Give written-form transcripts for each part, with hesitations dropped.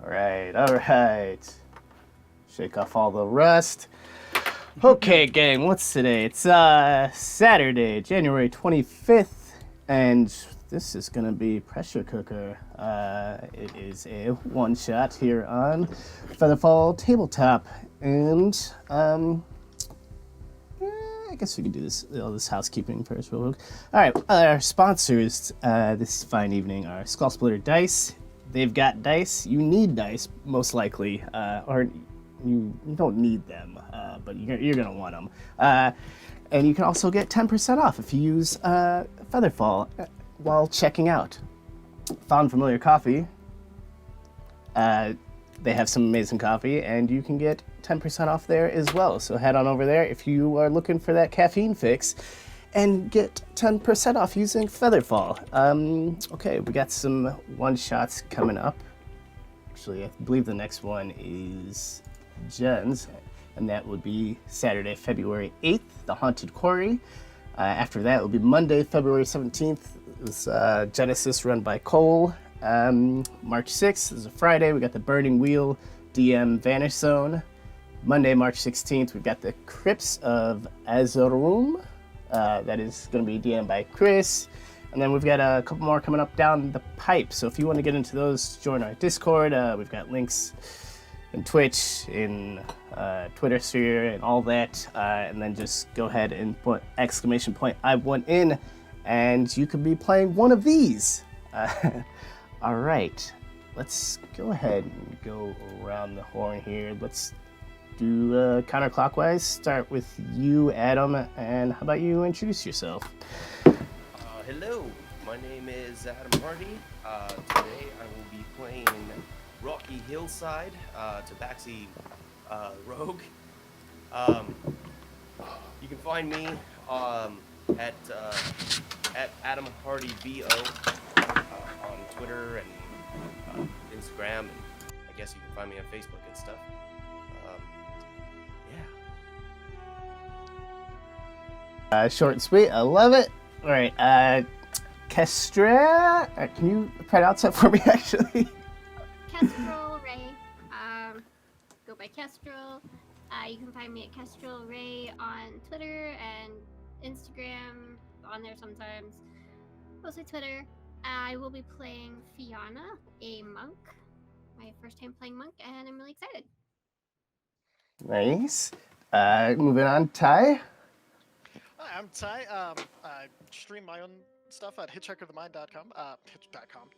All right. Shake off all the rust. Okay, gang, what's today? It's Saturday, January 25th, and this is gonna be Pressure Cooker. It is a one-shot here on FeatherFall Tabletop, and I guess we could do this housekeeping first real quick. All right, our sponsors this fine evening are Skull Splitter Dice. They've got dice. You need dice, most likely, or you don't need them, but you're gonna want them. And you can also get 10% off if you use FeatherFall while checking out. Found Familiar Coffee. They have some amazing coffee, and you can get 10% off there as well. So head on over there if you are looking for that caffeine fix, and get 10% off using FeatherFall. Okay, we got some one-shots coming up. Actually, I believe the next one is Jen's, and that would be Saturday, February 8th, The Haunted Quarry. After that, it will be Monday, February 17th. It's Genesis run by Cole. March 6th is a Friday. We got the Burning Wheel DM Vanish Zone. Monday, March 16th, we've got the Crypts of Azorum. That is going to be DM'd by Chris. And then we've got a couple more coming up down the pipe. So if you want to get into those, join our Discord. We've got links in Twitch, in Twitter sphere, and all that. And then just go ahead and put ! I want in, and you could be playing one of these. All right, let's go ahead and go around the horn here. Let's do counterclockwise. Start with you, Adam, and how about you introduce yourself? Hello, my name is Adam Hardy. Today I will be playing Rocky Hillside, Tabaxi Rogue. You can find me at Adam Hardy VO on Twitter and Instagram, and I guess you can find me on Facebook and stuff. Short and sweet, I love it. All right, Kestra, can you pronounce that for me, actually? Kestrel Ray. Go by Kestrel. You can find me at Kestrel Ray on Twitter and Instagram. On there sometimes, mostly Twitter. I will be playing Fiona, a monk. My first time playing monk, and I'm really excited. Nice. Moving on, Ty. Hi, I'm Ty. I stream my own stuff at hitchhikerthemind.com,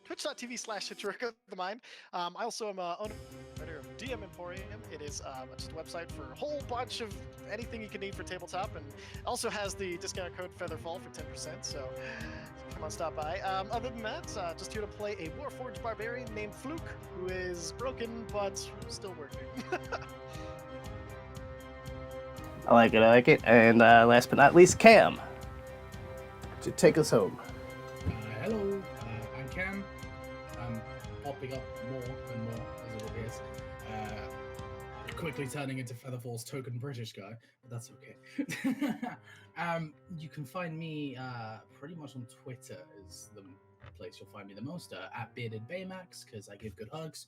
twitch.tv/hitchhikerthemind. I also am owner of DM Emporium. It is just a website for a whole bunch of anything you can need for tabletop, and also has the discount code FeatherFall for 10%, so come on, stop by. Other than that, just here to play a Warforged barbarian named Fluke, who is broken, but still working. I like it. And last but not least, Cam. To take us home. Hello, I'm Cam. I'm popping up more and more as it appears. Quickly turning into FeatherFall's token British guy, but that's okay. You can find me pretty much on Twitter is the place you'll find me the most, at Bearded Baymax, because I give good hugs.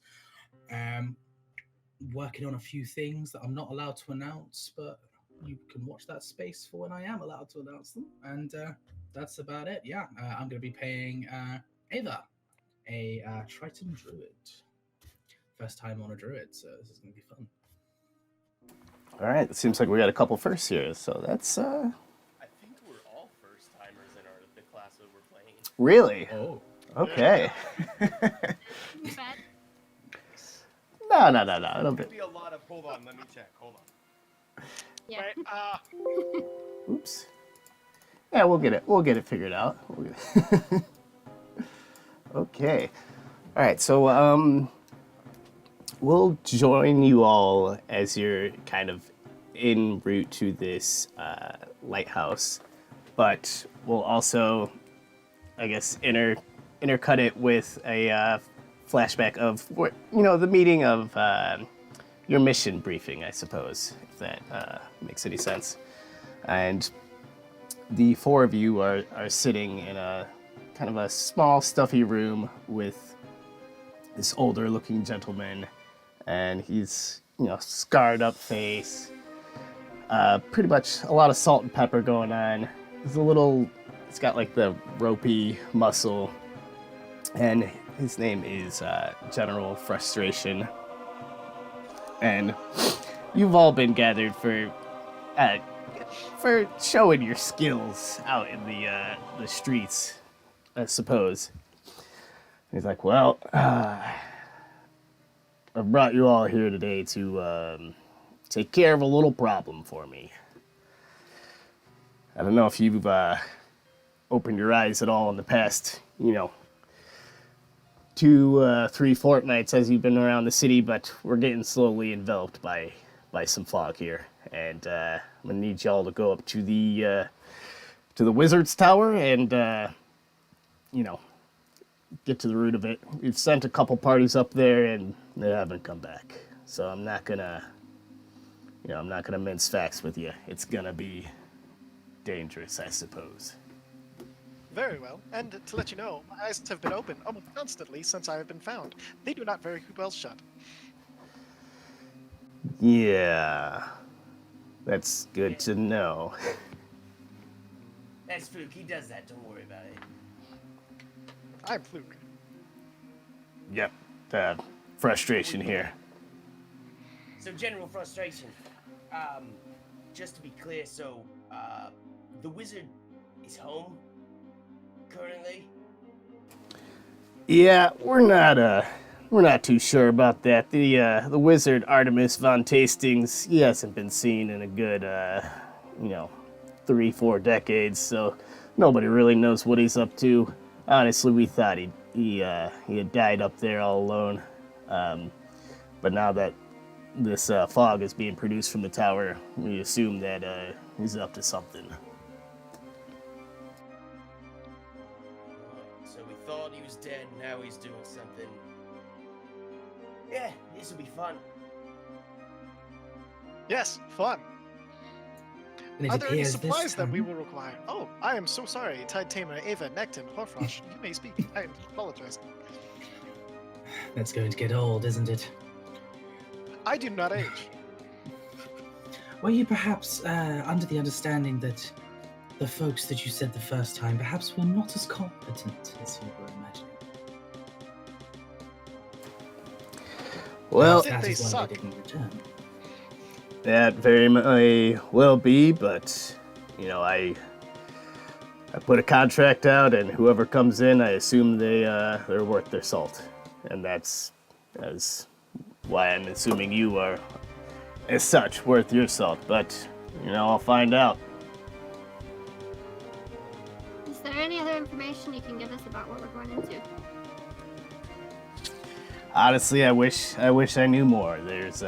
Working on a few things that I'm not allowed to announce, but you can watch that space for when I am allowed to announce them. And that's about it. Yeah, I'm going to be playing Ava, a Triton Druid. First time on a Druid, so this is going to be fun. All right, it seems like we got a couple firsts here, so that's... I think we're all first-timers in the class that we're playing. Really? Oh. Okay. No. It'll be... There'll be a lot of... Hold on, let me check. Hold on. Yeah. Right, Oops. Yeah, we'll get it figured out. Okay. All right, so we'll join you all as you're kind of en route to this lighthouse, but we'll also, I guess, intercut it with a flashback of the meeting of your mission briefing, I suppose, if that makes any sense. And the four of you are sitting in a kind of a small, stuffy room with this older looking gentleman, and he's, scarred up face. Pretty much a lot of salt and pepper going on. It's got like the ropey muscle, and his name is General Frustration. And you've all been gathered for showing your skills out in the streets, I suppose. He's like, well, I've brought you all here today to take care of a little problem for me. I don't know if you've opened your eyes at all in the past, 2-3 fortnights as you've been around the city, but we're getting slowly enveloped by some fog here, and I'm gonna need y'all to go up to the Wizard's Tower and get to the root of it. We've sent a couple parties up there, and they haven't come back. So I'm not gonna mince facts with you. It's gonna be dangerous, I suppose. Very well. And to let you know, my eyes have been open almost constantly since I have been found. They do not very well shut. Yeah, that's good to know. That's Fluke. He does that. Don't worry about it. I'm Fluke. Yep, frustration here. So, general frustration. Just to be clear, so, the wizard is home currently? Yeah, we're not too sure about that. The wizard Artemis von Tastings, he hasn't been seen in a good 3-4 decades, so nobody really knows what he's up to. Honestly, we thought he had died up there all alone, but now that this fog is being produced from the tower, we assume that he's up to something. So we thought he was dead, now he's doing something. Yeah, this will be fun. Yes, fun. And it Are there any appears this supplies that we time- will require? Oh, I am so sorry. Tide Tamer, Ava, Nectin, Horfrosh, you may speak. I apologize. That's going to get old, isn't it? I do not age. Were you perhaps under the understanding that the folks that you said the first time perhaps were not as competent as you were imagining? Well, Perhaps that They is why suck. they didn't return. that very may well be, but I put a contract out, and whoever comes in, I assume they're worth their salt, and that's why I'm assuming you are, as such, worth your salt. But I'll find out. Is there any other information you can give us about what we're going into? Honestly, I wish I knew more. There's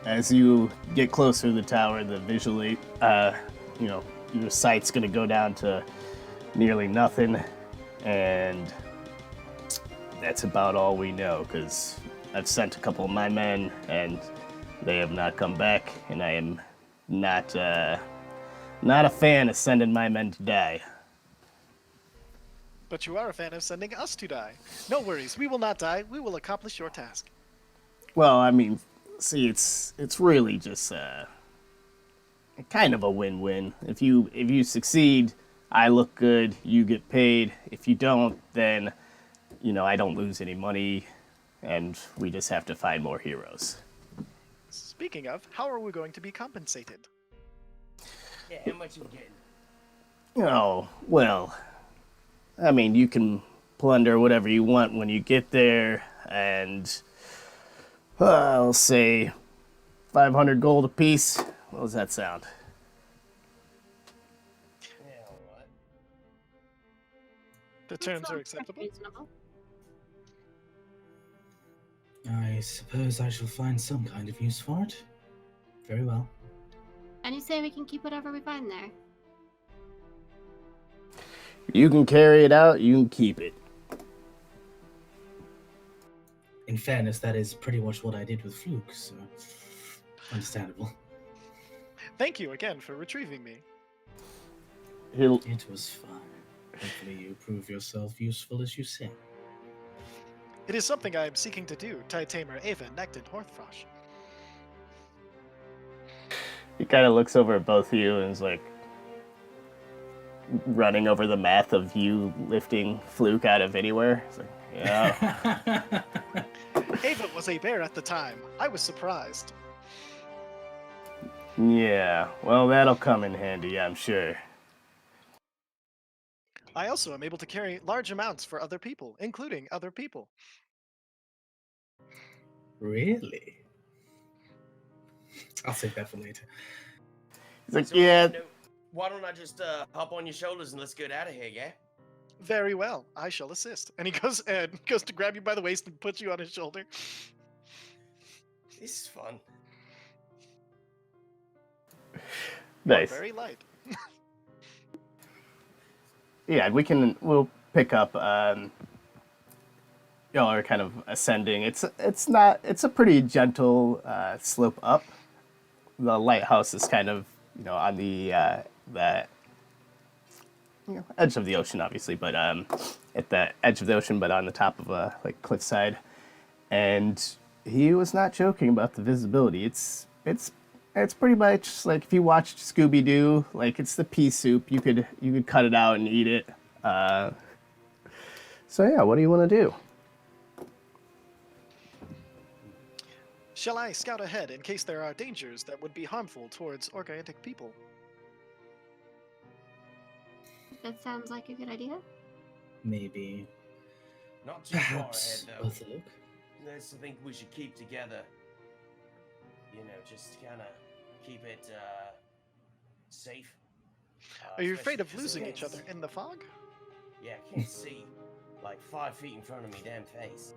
as you get closer to the tower, the visually, your sight's gonna go down to nearly nothing, and that's about all we know. Because I've sent a couple of my men, and they have not come back, and I am not a fan of sending my men to die. But you are a fan of sending us to die. No worries, we will not die. We will accomplish your task. Well, I mean, see, it's really just kind of a win-win. If you succeed, I look good, you get paid. If you don't, then I don't lose any money, and we just have to find more heroes. Speaking of, how are we going to be compensated? Yeah, how much you getting? Oh, well, I mean, you can plunder whatever you want when you get there, and I'll say 500 gold apiece. What does that sound? Yeah, what? The terms are Sounds acceptable. reasonable. I suppose I shall find some kind of use for it. Very well. And you say we can keep whatever we find there? You can carry it out, you can keep it. In fairness, that is pretty much what I did with Fluke, so understandable. Thank you again for retrieving me. He'll, It was fun. Hopefully you prove yourself useful as you say. It is something I am seeking to do, Tamer Ava Nectin Horthfrosh. He kind of looks over at both of you and is like running over the math of you lifting Fluke out of anywhere. It's like, yeah. Ava was a bear at the time. I was surprised. Yeah, well, that'll come in handy, I'm sure. I also am able to carry large amounts for other people, including other people. Really? I'll save that for later. He's like, So, yeah, why don't I just hop on your shoulders and let's get out of here, yeah? Very well, I shall assist. And he goes to grab you by the waist and puts you on his shoulder. This is fun. nice. Very light. Yeah, we'll pick up, y'all are kind of ascending. It's a pretty gentle slope up. The lighthouse is kind of, on the edge of the ocean, obviously, but at the edge of the ocean, but on the top of a cliffside. And he was not joking about the visibility. It's pretty much like if you watched Scooby Doo, like it's the pea soup. You could cut it out and eat it. So yeah, what do you want to do? Shall I scout ahead in case there are dangers that would be harmful towards organic people? That sounds like a good idea. Maybe. Not too far ahead, Perhaps though. worth a look. That's something we should keep together. Just kind of keep it safe. Are you afraid especially of 'cause losing it's- each other in the fog? Yeah, I can't see like 5 feet in front of me damn face.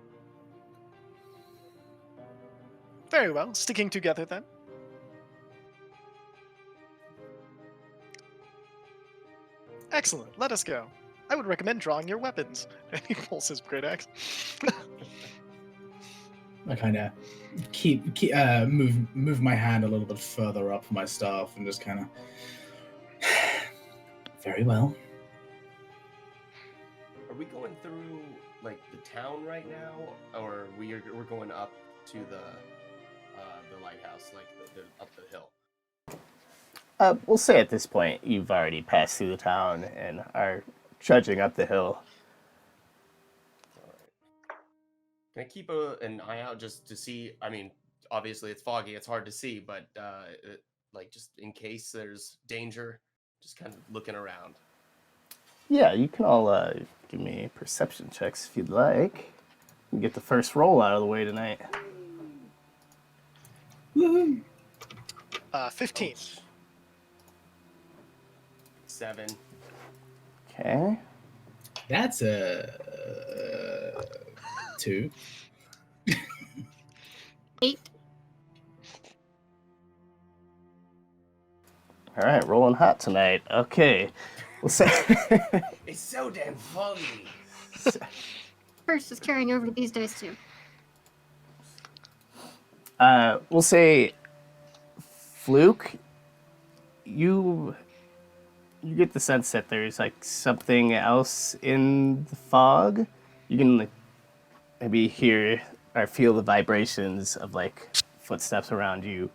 Very well, sticking together then. Excellent, let us go. I would recommend drawing your weapons. And he pulls his great axe. I kind of move my hand a little bit further up for my staff and just kind of. Very well. Are we going through like the town right now, or we're going up to the lighthouse, like the up the hill? We'll say at this point you've already passed through the town and are trudging up the hill. Can I keep an eye out just to see? I mean, obviously it's foggy; it's hard to see, but like just in case there's danger, just kind of looking around. Yeah, you can all give me perception checks if you'd like. You get the first roll out of the way tonight. Woohoo! 15. 7. Okay. That's a 2. 8. All right, rolling hot tonight. Okay. We'll say It's so damn foggy. First is carrying over to these days too. we'll say Fluke, you get the sense that there's like something else in the fog. You can like maybe hear or feel the vibrations of like footsteps around you,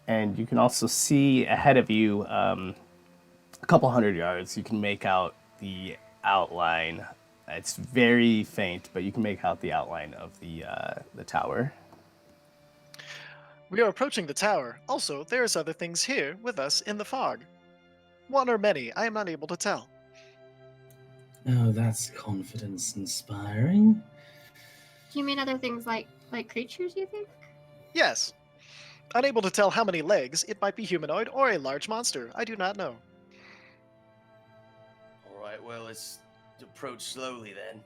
and you can also see ahead of you a couple hundred yards. You can make out the outline. It's very faint, but you can make out the outline of the tower. We are approaching the tower. Also, there's other things here with us in the fog. One or many, I am not able to tell. Oh, that's confidence inspiring. Do you mean other things like creatures, you think? Yes. Unable to tell how many legs, it might be humanoid or a large monster. I do not know. All right, well, let's approach slowly then.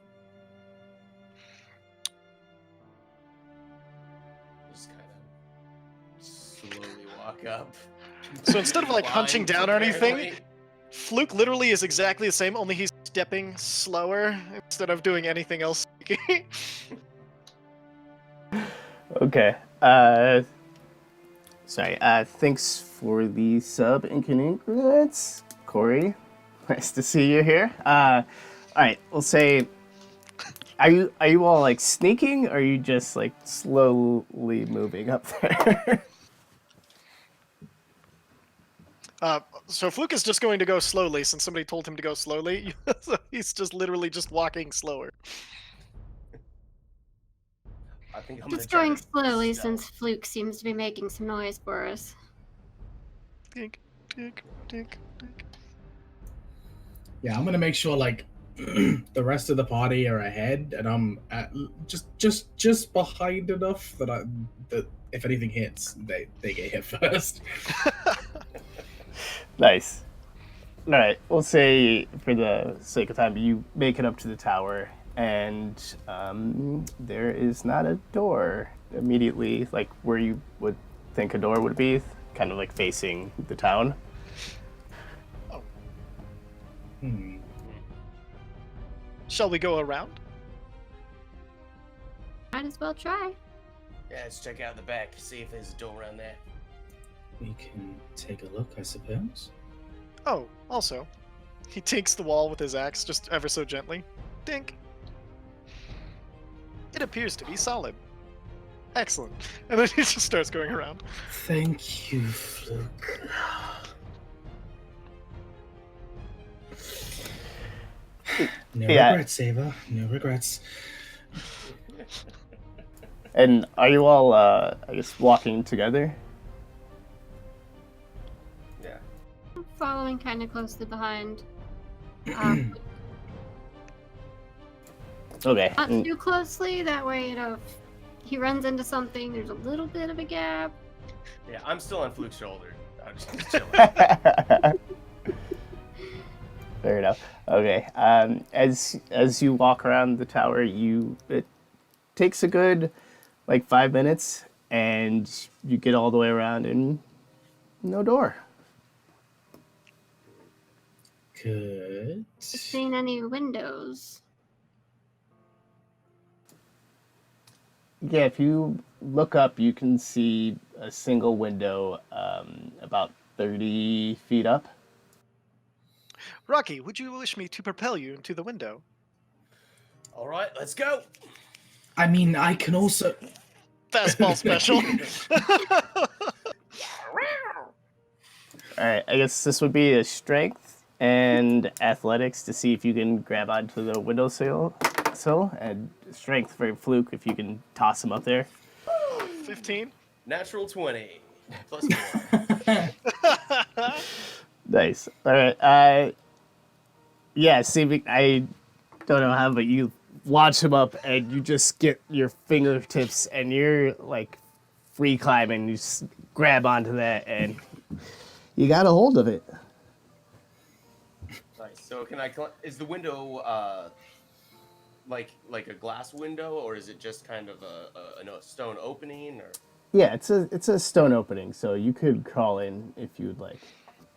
Just kind of slowly walk up. So instead of like hunching Blind, down or anything, apparently. Fluke literally is exactly the same, only he's stepping slower instead of doing anything else. Okay. Sorry. Thanks for the sub and congrats, Corey. Nice to see you here. All right. We'll say Are you all like sneaking, or are you just like slowly moving up there? So Fluke is just going to go slowly since somebody told him to go slowly. So he's just literally just walking slower. I think I'm gonna Just try going to slowly stealth. since Fluke seems to be making some noise for us. Tink, tink, tink, tink. Yeah, I'm gonna make sure like the rest of the party are ahead, and I'm just behind enough that if anything hits, they get hit first. Nice. All right, we'll say for the sake of time, you make it up to the tower, and there is not a door immediately, like where you would think a door would be, kind of like facing the town. Hmm. Shall we go around? Might as well try. Yeah, let's check out the back, see if there's a door around there. We can take a look, I suppose. Oh, also, he tinks the wall with his axe just ever so gently. Dink. It appears to be solid. Excellent. And then he just starts going around. Thank you, Fluke. No Yeah. regrets, Ava. No regrets. And are you all, I guess, walking together? Yeah. I'm following kind of closely behind. Okay. Not too closely, that way, you know, if he runs into something, there's a little bit of a gap. Yeah, I'm still on Fluke's shoulder. I'm just chilling. Fair enough. Okay. As you walk around the tower, it takes a good like 5 minutes, and you get all the way around and no door. Good. Seen any windows? Yeah, if you look up, you can see a single window about 30 feet up. Rocky, would you wish me to propel you into the window? All right, let's go. I mean, I can also. Fastball special. All right, I guess this would be a strength and athletics to see if you can grab onto the windowsill, and strength for Fluke if you can toss him up there. 15. Natural 20 plus 4. Nice. All right. Yeah. See, I don't know how, but you launch him up, and you just get your fingertips, and you're like free climbing. You just grab onto that, and you got a hold of it. Nice. So can I? Is the window like a glass window, or is it just kind of a stone opening? Or Yeah, it's a stone opening, so you could crawl in if you'd like.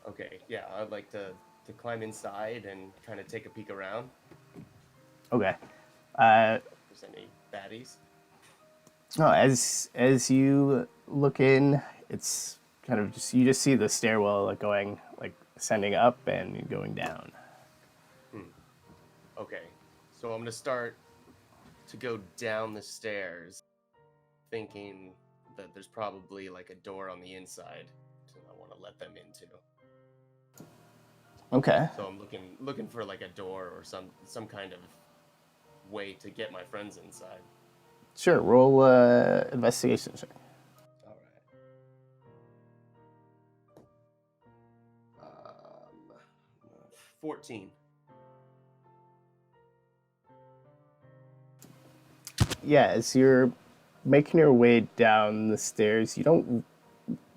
okay, yeah, I'd like to climb inside and kind of take a peek around. Okay. If there's any baddies. No, as you look in, it's kind of you just see the stairwell like ascending up and going down. Okay, so I'm gonna start to go down the stairs, thinking that there's probably like a door on the inside that I want to let them into. Okay. So I'm looking for like a door or some kind of way to get my friends inside. Sure. Roll investigation check. All right. 14. Yeah, as you're making your way down the stairs, you don't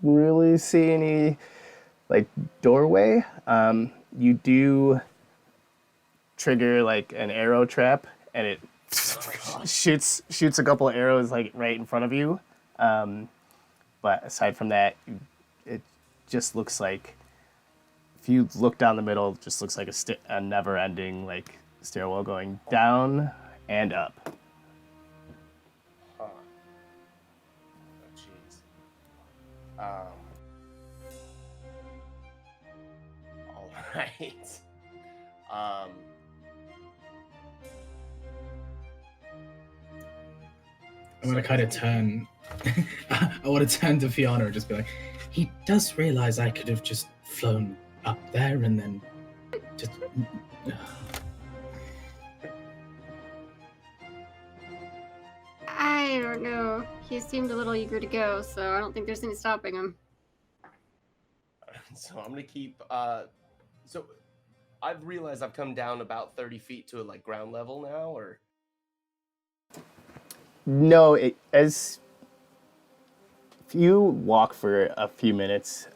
really see any like doorway. You do trigger like an arrow trap, and it shoots a couple of arrows like right in front of you. But aside from that, it just looks like if you look down the middle, it just looks like a never-ending like stairwell going down and up. Huh. Oh, jeez. All right. I'm gonna kind of turn. I want to turn to Fiona and just be like, he does realize I could have just flown up there and then just. I don't know. He seemed a little eager to go, so I don't think there's any stopping him. So I'm gonna keep. So I've realized I've come down about 30 feet to like ground level now, or No, as if you walk for a few minutes,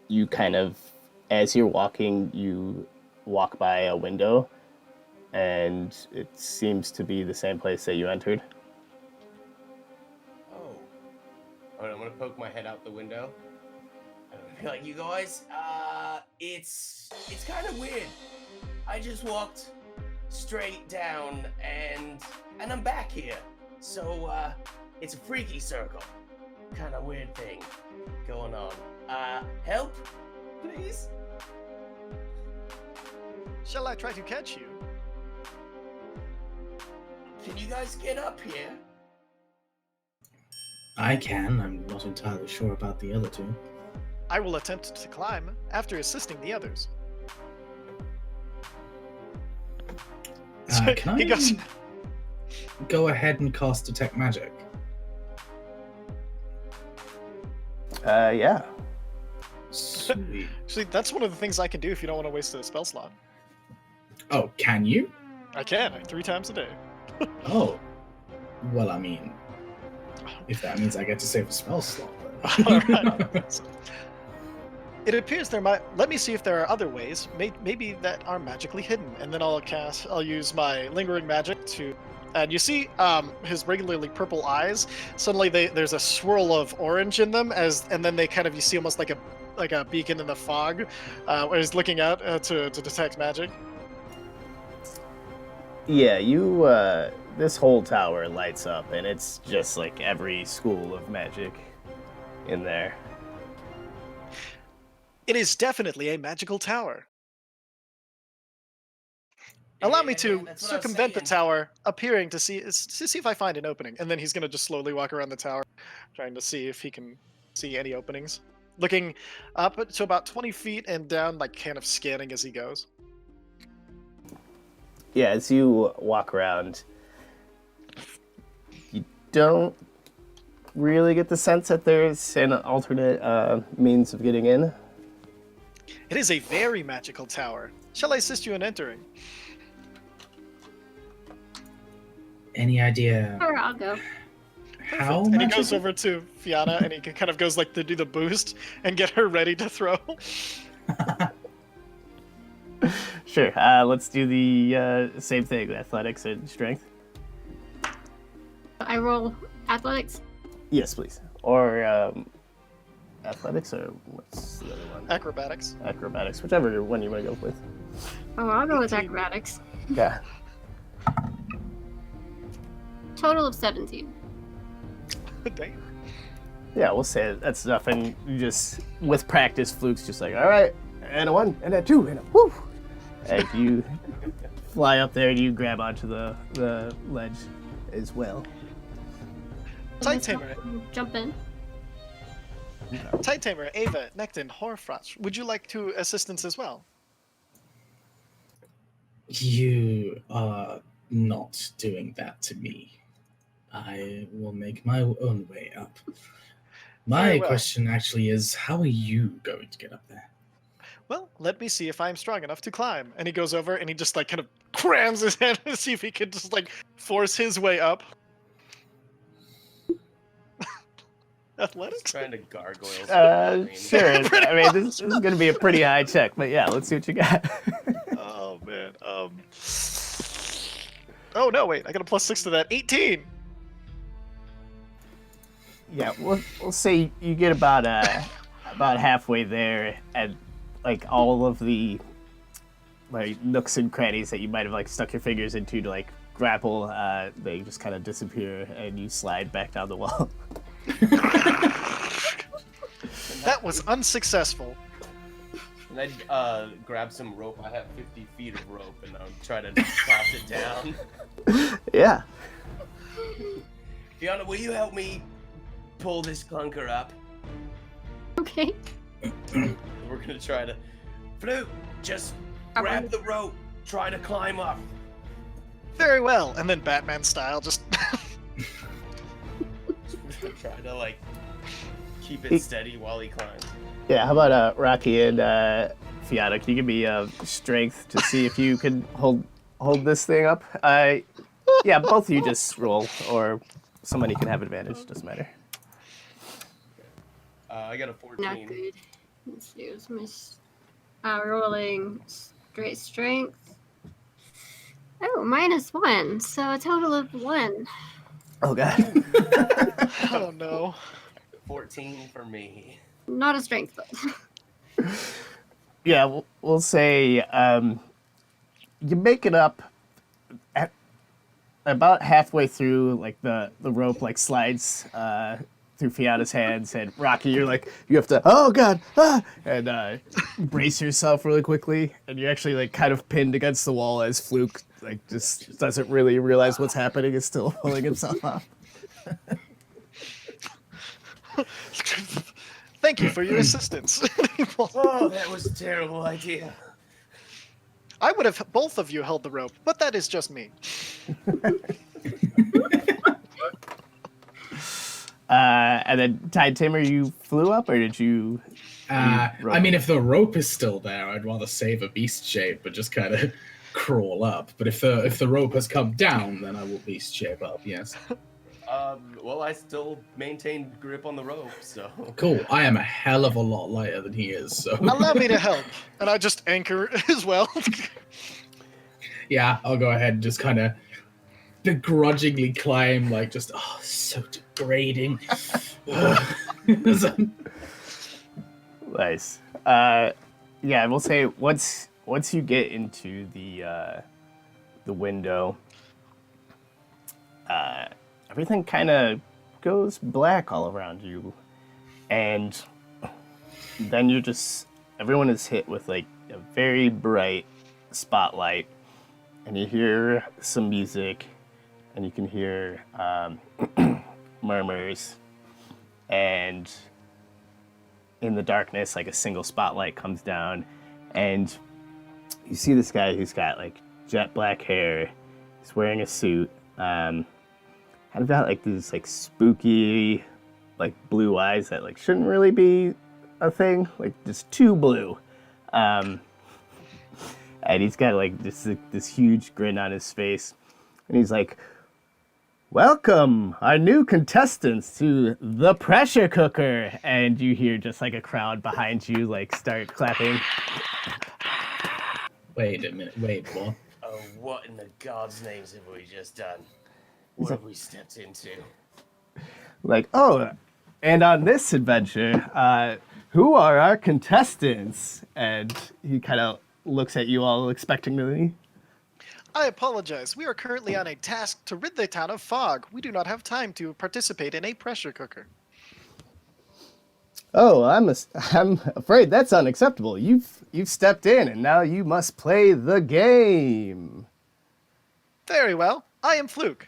you kind of, as you're walking, you walk by a window, and it seems to be the same place that you entered. oh, I'm gonna poke my head out the window. I'm gonna be like, you guys, it's kind of weird. I just walked straight down and I'm back here. So it's a freaky circle. Kind of weird thing going on. Help, please? Shall I try to catch you? Can you guys get up here? I can. I'm not entirely sure about the other two. I will attempt to climb after assisting the others. Can He goes- I go ahead and cast Detect Magic? Yeah. Sweet. Actually, that's one of the things I can do if you don't want to waste a spell slot. Oh, can you? I can, 3 times a day. Oh. Well, I mean, if that means I get to save a spell slot. Alright. It appears there might. Let me see if there are other ways, maybe that are magically hidden, and then I'll use my lingering magic to. And you see, his regularly purple eyes. Suddenly, there's a swirl of orange in them, and then they kind of, you see almost like a beacon in the fog, where he's looking out to detect magic. Yeah, you, this whole tower lights up, and it's just like every school of magic in there. It is definitely a magical tower. Allow me to that's what I was circumvent the saying. tower, appearing to see if I find an opening, and then he's gonna just slowly walk around the tower, trying to see if he can see any openings. Looking up to about 20 feet and down, like kind of scanning as he goes. Yeah, as you walk around, you don't really get the sense that there's an alternate means of getting in. It is a very magical tower. Shall I assist you in entering? Any idea Sure, I'll go. how And he magical? goes over to Fiona, and he kind of goes like to do the boost and get her ready to throw. Sure, let's do the same thing, athletics and strength. I roll athletics. Yes, please. Or athletics, or what's the other one? Acrobatics. Acrobatics, whichever one you want to go with. Oh, I'll go with 18. acrobatics. Yeah. Total of 17. Damn. Yeah, we'll say that's enough. And you just, with practice, Fluke's just like, all right, and a 1, and a 2, and a woo! And you fly up there and you grab onto the ledge as well. Tide Tamer, Jump in. Tide Tamer, Ava, Nectin, Horfrost, would you like to assistance as well? You are not doing that to me. I will make my own way up. My Very well. question actually is, how are you going to get up there? Well, let me see if I'm strong enough to climb. And he goes over and he just like kind of crams his hand to see if he can just like force his way up. Athletics? Trying to gargoyle. Sure. I mean, this is going to be a pretty high check, but yeah, let's see what you got. Oh man. Oh no, wait, I got a +6 to that. 18. Yeah, we'll say you get about halfway there, and like all of the like nooks and crannies that you might have like stuck your fingers into to like grapple, they just kind of disappear, and you slide back down the wall. That was unsuccessful. And I grab some rope. I have 50 feet of rope, and I'll try to toss it down. Yeah. Fiona, will you help me pull this clunker up? Okay. We're gonna try to. Flute, just grab the rope. Try to climb up. Very well. And then Batman style, just Try to like keep it steady while he climbs. Yeah, how about Rocky and Fiona? Can you give me strength to see if you can hold this thing up? Yeah, both of you just roll, or somebody can have advantage. Doesn't matter. I got a 14. Not good. Let's use my rolling straight strength. Oh, -1, so a total of 1. Oh god. oh no. 14 for me. Not a strength, but Yeah, we'll say you make it up at about halfway through. Like the rope like slides through Fiona's hands, and Rocky, you're like, you have to, oh god, and brace yourself really quickly, and you're actually like kind of pinned against the wall as Fluke like just doesn't really realize what's happening, is still pulling himself off. Thank you for your assistance. Oh, that was a terrible idea. I would have both of you held the rope, but that is just me. And then Tide Tamer, you flew up, or did you? I mean, if the rope is still there, I'd rather save a beast shape, but just kind of crawl up. But if the rope has come down, then I will beast shape up. Yes. Well, I still maintain grip on the rope, so. Cool. I am a hell of a lot lighter than he is, so. Allow me to help, and I just anchor as well. Yeah, I'll go ahead and just kind of begrudgingly climb, like just so degrading. Nice. Yeah, I will say once you get into the window, everything kind of goes black all around you, and then everyone is hit with like a very bright spotlight, and you hear some music, and you can hear murmurs, and in the darkness, like a single spotlight comes down, and you see this guy who's got like jet black hair. He's wearing a suit. Kind of got like these like spooky, like blue eyes that like shouldn't really be a thing, like just too blue. And he's got like this huge grin on his face, and he's like, "Welcome, our new contestants, to the pressure cooker." And you hear just like a crowd behind you like start clapping. Wait a minute. Wait, what? Oh, what in the God's names have we just done? What have we stepped into? Like, oh, and on this adventure, who are our contestants? And he kind of looks at you all expectantly. I apologize. We are currently on a task to rid the town of fog. We do not have time to participate in a pressure cooker. Oh, I'm afraid that's unacceptable. You've stepped in, and now you must play the game. Very well. I am Fluke.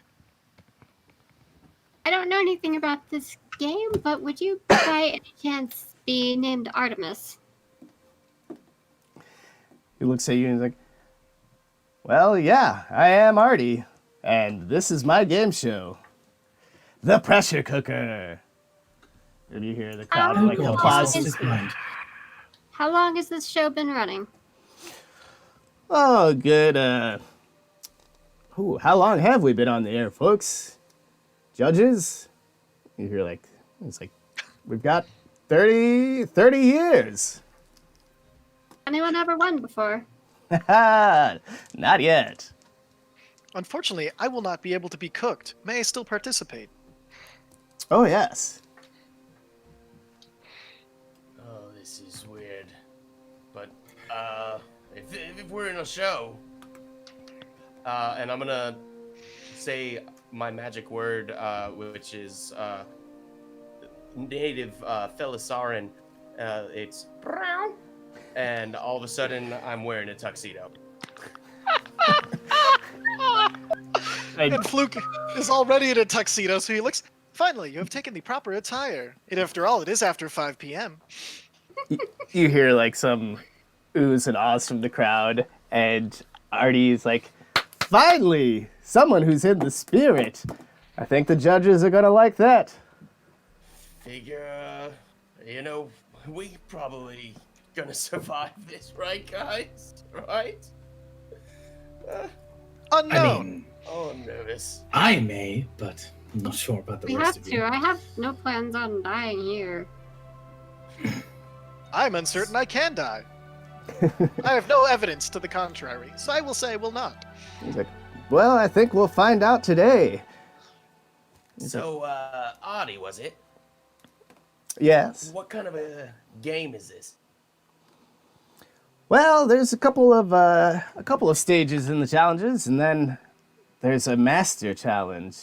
I don't know anything about this game, but would you by any chance be named Artemis? He looks at you and he's like, "Well, yeah, I am Artie, and this is my game show, The Pressure Cooker." And you hear the crowd like God, applause. How long has this show been running? Oh, good. How long have we been on the air, folks? Judges? You hear like, it's like, we've got 30 years. Anyone ever won before? Not yet. Unfortunately, I will not be able to be cooked. May I still participate? Oh, yes. Oh, this is weird. But, if we're in a show, and I'm gonna say my magic word, which is native Thelisaran, it's brown, and all of a sudden I'm wearing a tuxedo. And Fluke is already in a tuxedo, so he looks. Finally, you have taken the proper attire. And after all, it is after 5 p.m. You hear like some oohs and ahs from the crowd, and Artie's like, finally, someone who's in the spirit. I think the judges are gonna like that. Figure, we probably gonna survive this, right, guys? Right? Unknown. I mean, Oh, I'm nervous. I may, but I'm not sure about the We rest have of you. to. I have no plans on dying here. I'm uncertain I can die. I have no evidence to the contrary, so I will say will not. He's like, well, I think we'll find out today. So, Artie, was it? Yes. What kind of a game is this? Well, there's a couple of stages in the challenges, and then there's a master challenge.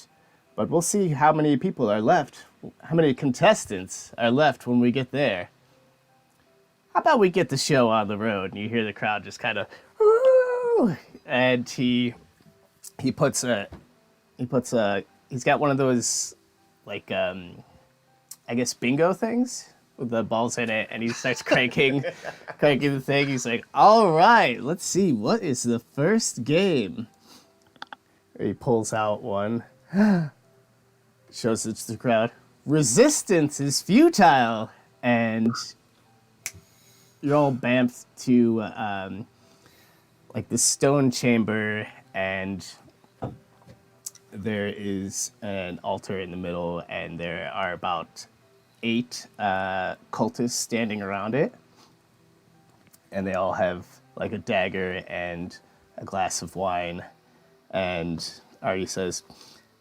But we'll see how many people are left, how many contestants are left when we get there. How about we get the show on the road? And you hear the crowd just kind of, and he's got one of those, like, I guess bingo things with the balls in it, and he starts cranking the thing. He's like, all right, let's see, what is the first game? He pulls out one, shows it to the crowd. Resistance is futile, and you're all bamfed to like the stone chamber, and there is an altar in the middle, and there are about 8 cultists standing around it, and they all have like a dagger and a glass of wine. And Artie says,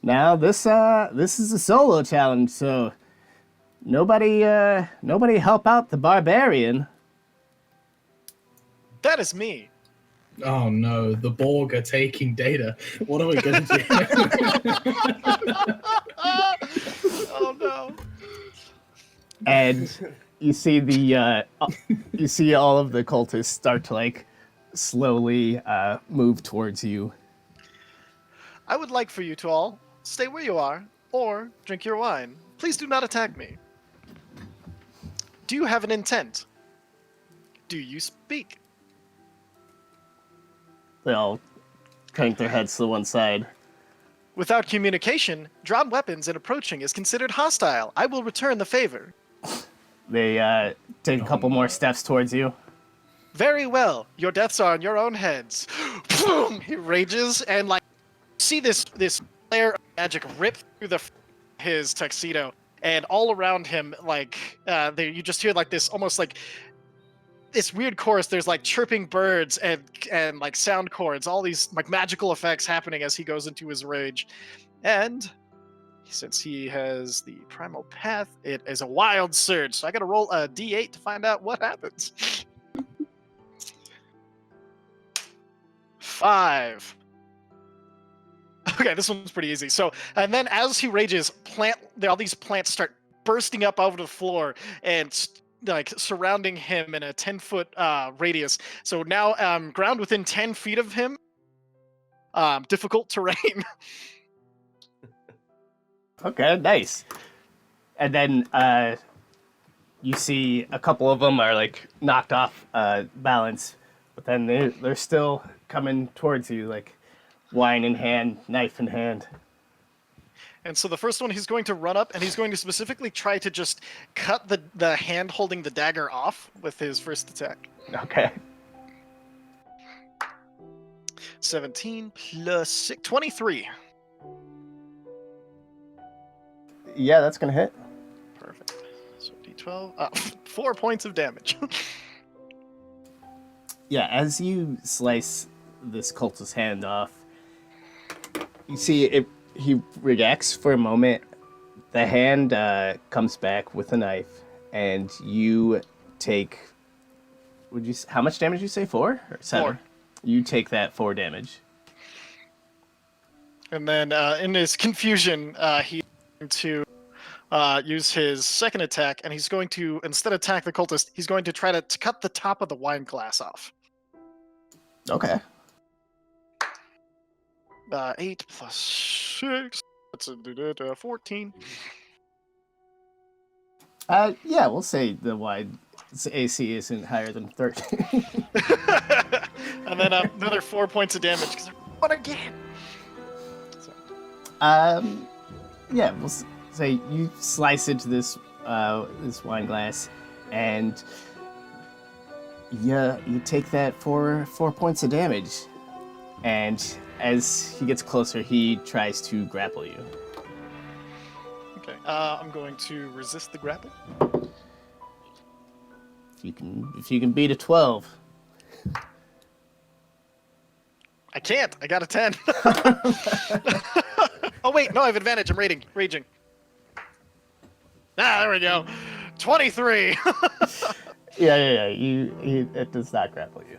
"Now this is a solo challenge, so nobody help out the barbarian." That is me. Oh no, the Borg are taking data. What are we going to do? Oh no. And you see you see all of the cultists start to like slowly move towards you. I would like for you to all stay where you are or drink your wine. Please do not attack me. Do you have an intent? Do you speak? They all crank their heads to the one side. Without communication, drawn weapons and approaching is considered hostile. I will return the favor. They take a couple more steps towards you. Very well. Your deaths are on your own heads. Boom! He rages and like see this flare of magic rip through his tuxedo, and all around him, like you just hear like this almost like this weird chorus. There's like chirping birds and like sound chords, all these like magical effects happening as he goes into his rage. And since he has the primal path, it is a wild surge. So I gotta roll a d8 to find out what happens. 5. Okay, this one's pretty easy. So, and then as he rages, all these plants start bursting up over the floor and like surrounding him in a 10-foot radius. So now, ground within 10 feet of him, difficult terrain. Okay, nice. And then you see a couple of them are like knocked off balance, but then they're still coming towards you, like wine in hand, knife in hand. And so the first one, he's going to run up, and he's going to specifically try to just cut the hand holding the dagger off with his first attack. Okay. 17 plus 6, 23. Yeah, that's gonna hit. Perfect. So d12, 4 points of damage. Yeah, as you slice this cultist's hand off, you see he reacts for a moment. The hand comes back with a knife, and you take. How much damage did you say? 4 or 7? 4. You take that 4 damage. And then in his confusion, he's going to use his second attack, and he's going to, instead of attack the cultist, he's going to try to cut the top of the wine glass off. Okay. 8 plus 6. That's a 14. Yeah, we'll say the wide AC isn't higher than 13. And then another 4 points of damage. What again? So, Yeah, we'll say you slice into this this wine glass, and you take that 4 points of damage. And as he gets closer, he tries to grapple you. okay. I'm going to resist the grapple. If you can beat a 12. I can't. I got a 10. Oh wait, no, I have advantage. I'm raging. There we go. 23. Yeah. It does not grapple you.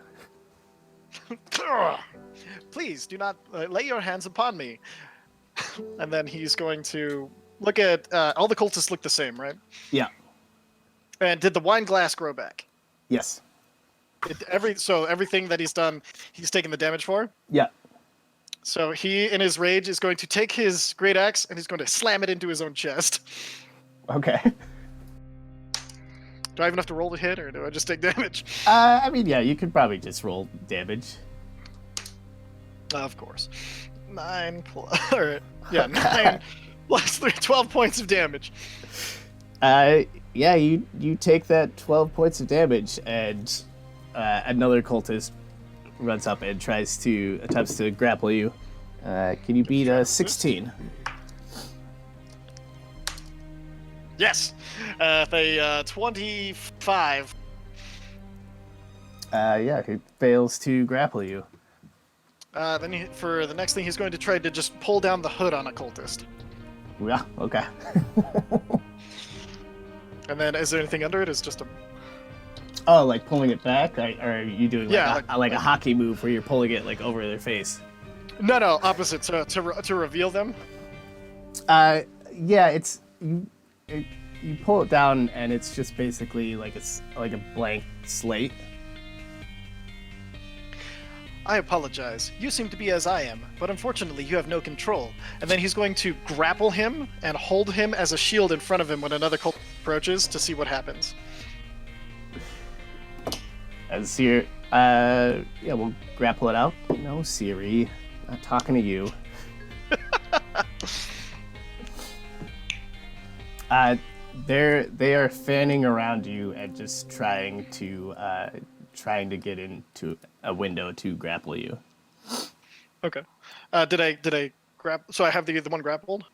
Please do not lay your hands upon me. And then he's going to look at all the cultists look the same, right? Yeah. And did the wine glass grow back? Yes. So everything that he's done, he's taken the damage for. Yeah. So he, in his rage, is going to take his great axe and he's going to slam it into his own chest. Okay. Do I have enough to roll to hit, or do I just take damage? I mean, yeah, you could probably just roll damage. Of course. 9 plus... All right. Yeah, 9 plus 3, 12 points of damage. Yeah, you take that 12 points of damage, and another cultist runs up and attempts to grapple you. Can you beat a 16? Yes! A 25. Yeah, he fails to grapple you. Then for the next thing, he's going to try to just pull down the hood on a cultist. Yeah, okay. And then, is there anything under it? It's just a... Oh, like pulling it back? Or are you doing Yeah, like a hockey move where you're pulling it like over their face? No, opposite. To reveal them. Yeah, you pull it down and it's just basically like a blank slate. I apologize. You seem to be as I am, but unfortunately you have no control. And then he's going to grapple him and hold him as a shield in front of him when another cult approaches to see what happens. As you're, yeah, we'll grapple it out. No, Siri, not talking to you. They are fanning around you and just trying to get into a window to grapple you. Okay. Did I grab? So I have the one grappled.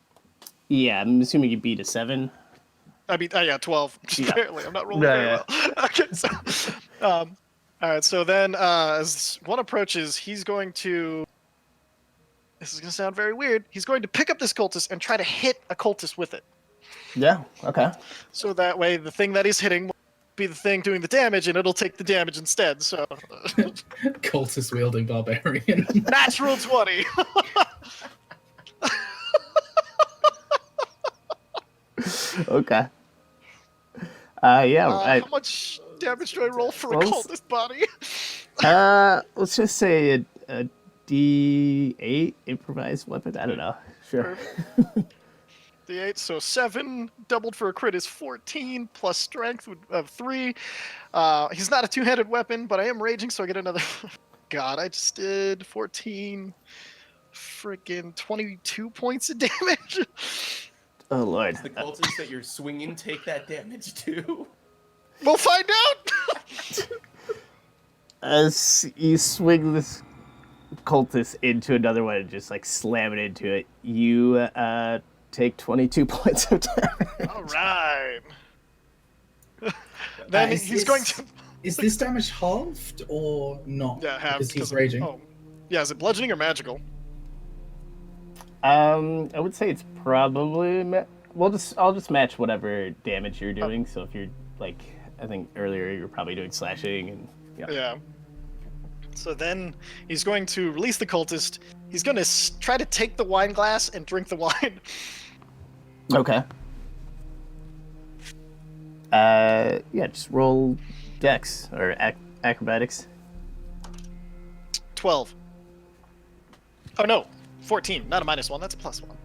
Yeah, I'm assuming you beat a 7. I beat. Yeah, 12. Just Yeah. barely. I'm not rolling very well. Okay. So, all right. So then, as one approaches, he's going to. This is going to sound very weird. He's going to pick up this cultist and try to hit a cultist with it. Yeah. Okay. So that way, the thing that he's hitting will be the thing doing the damage, and it'll take the damage instead. So. Cultist wielding barbarian. Natural 20. Okay. Yeah. How much damage do I roll for a Well, cultist body? Let's just say a D8 improvised weapon. I don't know. Sure. D8, so 7 doubled for a crit is 14 plus strength of 3. He's not a two-handed weapon, but I am raging, so I get another. God, I just did 14, freaking 22 points of damage. Oh Lord. The cultists that you're swinging take that damage too. We'll find out. As you swing this cultist into another one and just like slam it into it, you take 22 points of damage. All right. Then he's going to. Is this damage halved or not? Yeah, half. Because he's raging. Oh, yeah. Is it bludgeoning or magical? I would say it's probably. I'll just match whatever damage you're doing. So if you're like, I think earlier you were probably doing slashing and. Yeah. So then he's going to release the cultist. He's going to try to take the wine glass and drink the wine. Okay. Yeah, just roll Dex or acrobatics. 12. Oh no, 14, not a -1. That's a +1.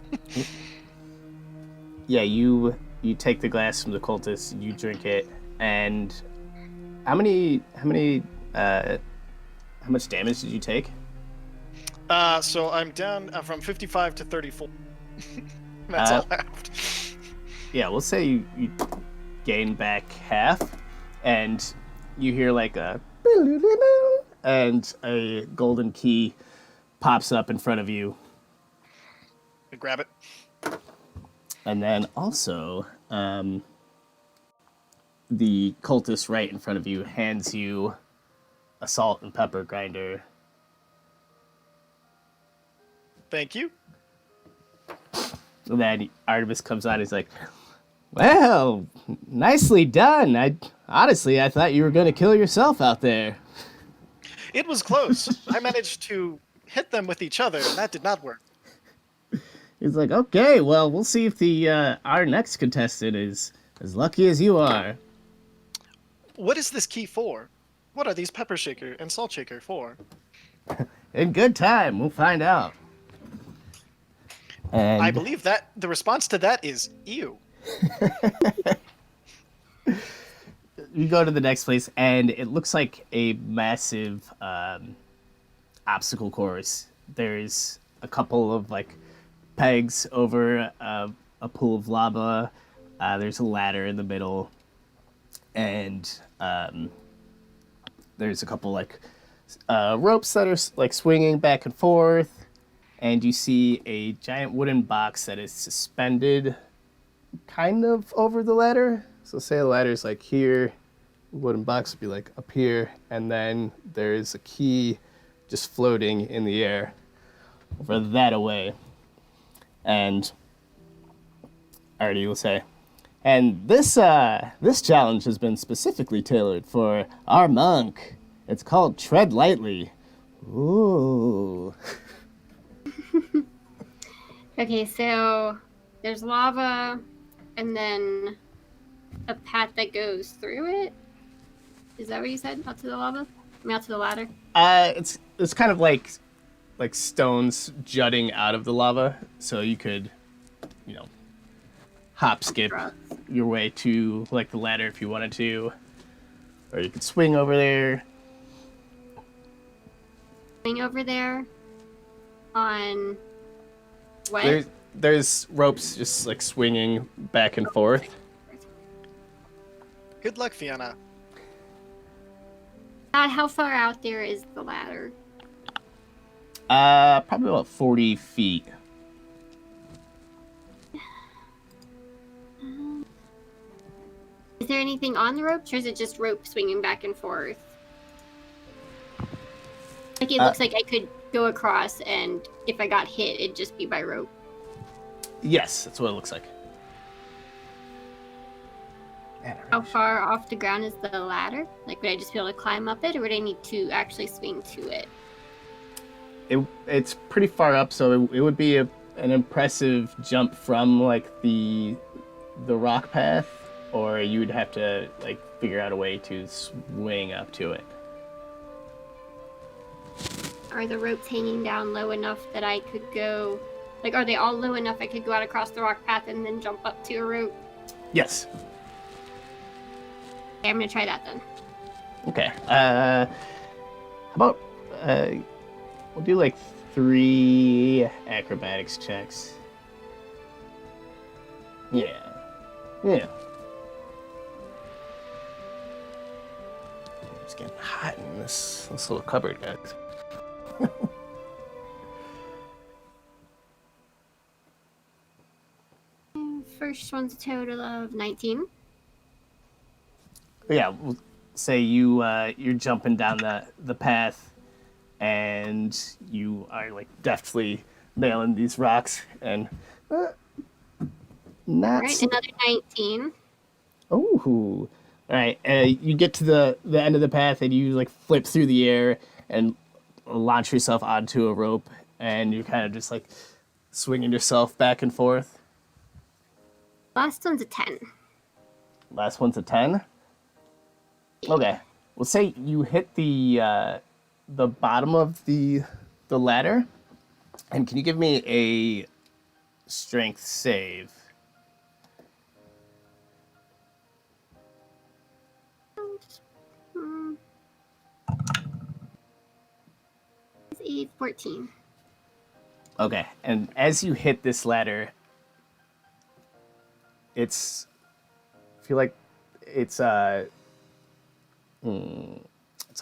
Yeah, you take the glass from the cultist, you drink it, and how much damage did you take? So I'm down from 55 to 34. That's all left. Yeah, we'll say you gain back half, and you hear like a and a golden key pops up in front of you. I grab it. And then also, the cultist right in front of you hands you a salt and pepper grinder. Thank you. And then Artemis comes out. He's like, "Well, nicely done. I thought you were going to kill yourself out there." It was close. I managed to hit them with each other, and that did not work. He's like, "Okay, well, we'll see if the our next contestant is as lucky as you are." What is this key for? What are these pepper shaker and salt shaker for? In good time, we'll find out. And I believe that the response to that is ew. you go to the next place, and it looks like a massive obstacle course. There's a couple of like pegs over a pool of lava. There's a ladder in the middle, and there's a couple like ropes that are like swinging back and forth. And you see a giant wooden box that is suspended kind of over the ladder. So say the ladder's like here, the wooden box would be like up here, and then there's a key just floating in the air over that away. And Artie will say, and this challenge has been specifically tailored for our monk. It's called Tread Lightly. Ooh. Okay, so there's lava and then a path that goes through it. Is that what you said? Out to the lava? I mean, out to the ladder? It's kind of like stones jutting out of the lava, so you could, hop skip your way to like the ladder if you wanted to, or you could swing over there. Swing over there on what? There's ropes just like swinging back and forth. Good luck, Fiona. How far out there is the ladder? Probably about 40 feet. Is there anything on the ropes, or is it just rope swinging back and forth? Like it looks like I could go across, and if I got hit, it'd just be by rope. Yes, that's what it looks like. How far off the ground is the ladder? Like, would I just be able to climb up it, or would I need to actually swing to it? It's pretty far up, so it would be an impressive jump from like the rock path, or you would have to like figure out a way to swing up to it. Are the ropes hanging down low enough that I could go? Like, are they all low enough I could go out across the rock path and then jump up to a rope? Yes. Okay, I'm gonna try that then. Okay. How about we'll do like 3 acrobatics checks. Yeah. It's getting hot in this little cupboard, guys. First one's a total of 19. Yeah, we'll say you're jumping down the path, and you are like deftly nailing these rocks, and not. Alright, another 19. Oh, all right. You get to the end of the path, and you like flip through the air and launch yourself onto a rope, and you're kind of just like swinging yourself back and forth. Last one's a 10. Last one's a 10. Okay. We'll say you hit the bottom of the ladder, And can you give me a strength save? It's a 14. Okay, and as you hit this ladder, I feel like it's it's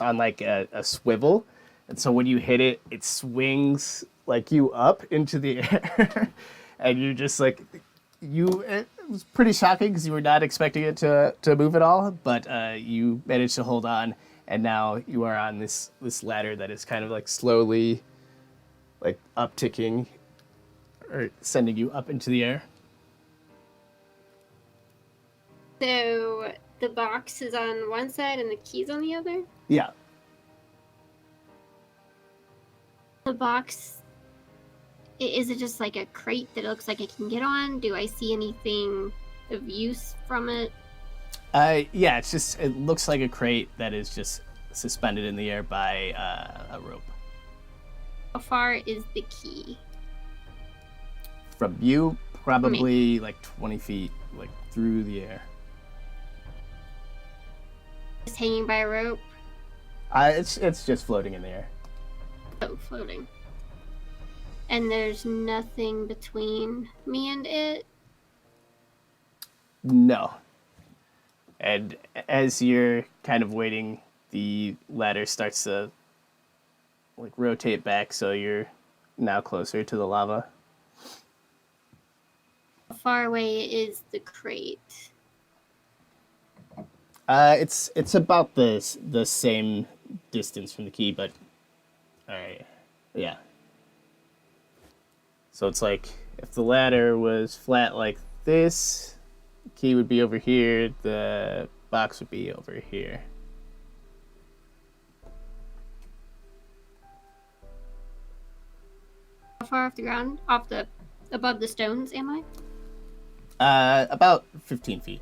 on like a swivel, and so when you hit it, it swings like you up into the air, and you just like it was pretty shocking because you were not expecting it to move at all, but you managed to hold on, and now you are on this ladder that is kind of like slowly like upticking or sending you up into the air. So the box is on one side and the key's on the other? Yeah. The box, is it just like a crate that looks like it can get on? Do I see anything of use from it? Yeah, it looks like a crate that is just suspended in the air by a rope. How far is the key? From you, probably like 20 feet, like through the air. Just hanging by a rope? It's just floating in the air. Oh, floating. And there's nothing between me and it? No. And as you're kind of waiting, the ladder starts to like rotate back, so you're now closer to the lava. How far away is the crate? It's about the same distance from the key, but all right, yeah. So it's like if the ladder was flat like this, the key would be over here, the box would be over here. How far off the ground? Above the stones, am I? About 15 feet.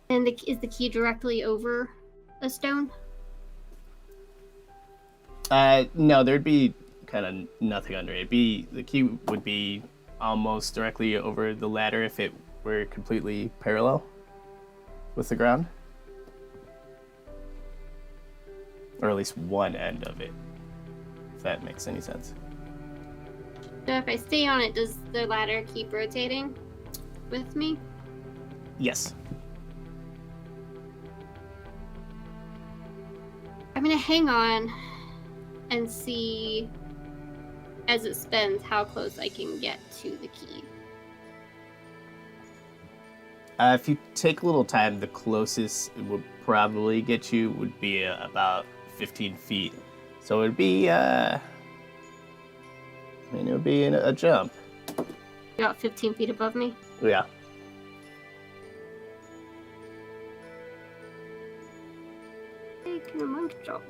And is the key directly over a stone? No, there'd be kind of nothing under it. The key would be almost directly over the ladder if it were completely parallel with the ground. Or at least one end of it, if that makes any sense. So if I stay on it, does the ladder keep rotating with me? Yes. I'm gonna hang on and see as it spins how close I can get to the key. If you take a little time, the closest it would probably get you would be about 15 feet. So it would be, it would be a jump. About 15 feet above me? Yeah. Hey, can a monk jump?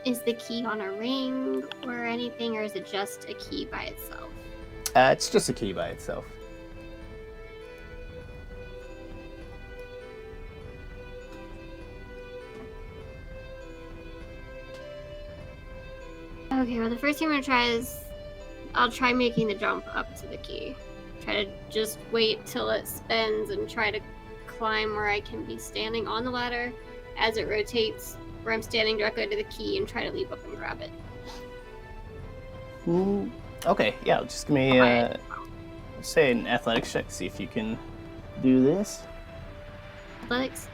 Is the key on a ring or anything, or is it just a key by itself? It's just a key by itself. Okay, well the first thing I'm gonna try is I'll try making the jump up to the key. Try to just wait till it spins and try to climb where I can be standing on the ladder as it rotates, where I'm standing directly to the key, and try to leap up and grab it. Okay, yeah, just give me say an athletics check, see if you can do this. Athletics.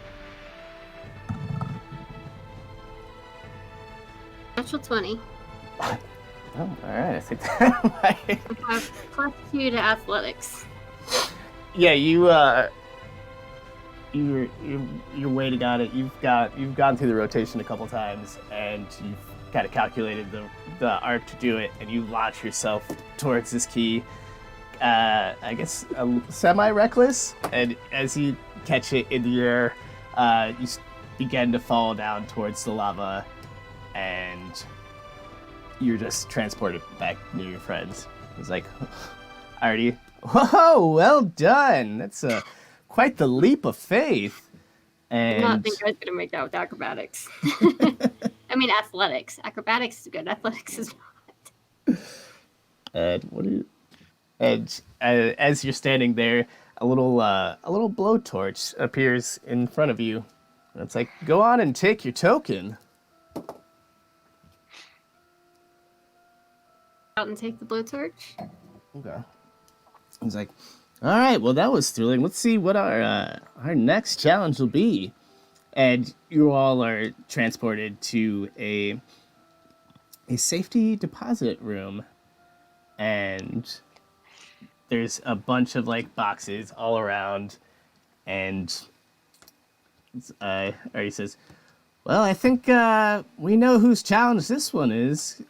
Natural 20. Oh, alright, I think that might... I have +2 to athletics. Yeah, you're waiting on it. You've gone through the rotation a couple times, and you've kind of calculated the arc to do it, and you launch yourself towards this key. I guess semi-reckless, and as you catch it in the air, you begin to fall down towards the lava, and you're just transported back near your friends. He's like, already. Whoa, well done. That's quite the leap of faith. I don't And think I was gonna make that with acrobatics. I mean, athletics. Acrobatics is good. Athletics is not. what do you? And as you're standing there, a little blowtorch appears in front of you. And it's like, go on and take your token. Out and take the blowtorch. Okay. He's like, all right, well, that was thrilling. Let's see what our next challenge will be. And you all are transported to a safety deposit room. And there's a bunch of, like, boxes all around. And he says, well, I think we know whose challenge this one is.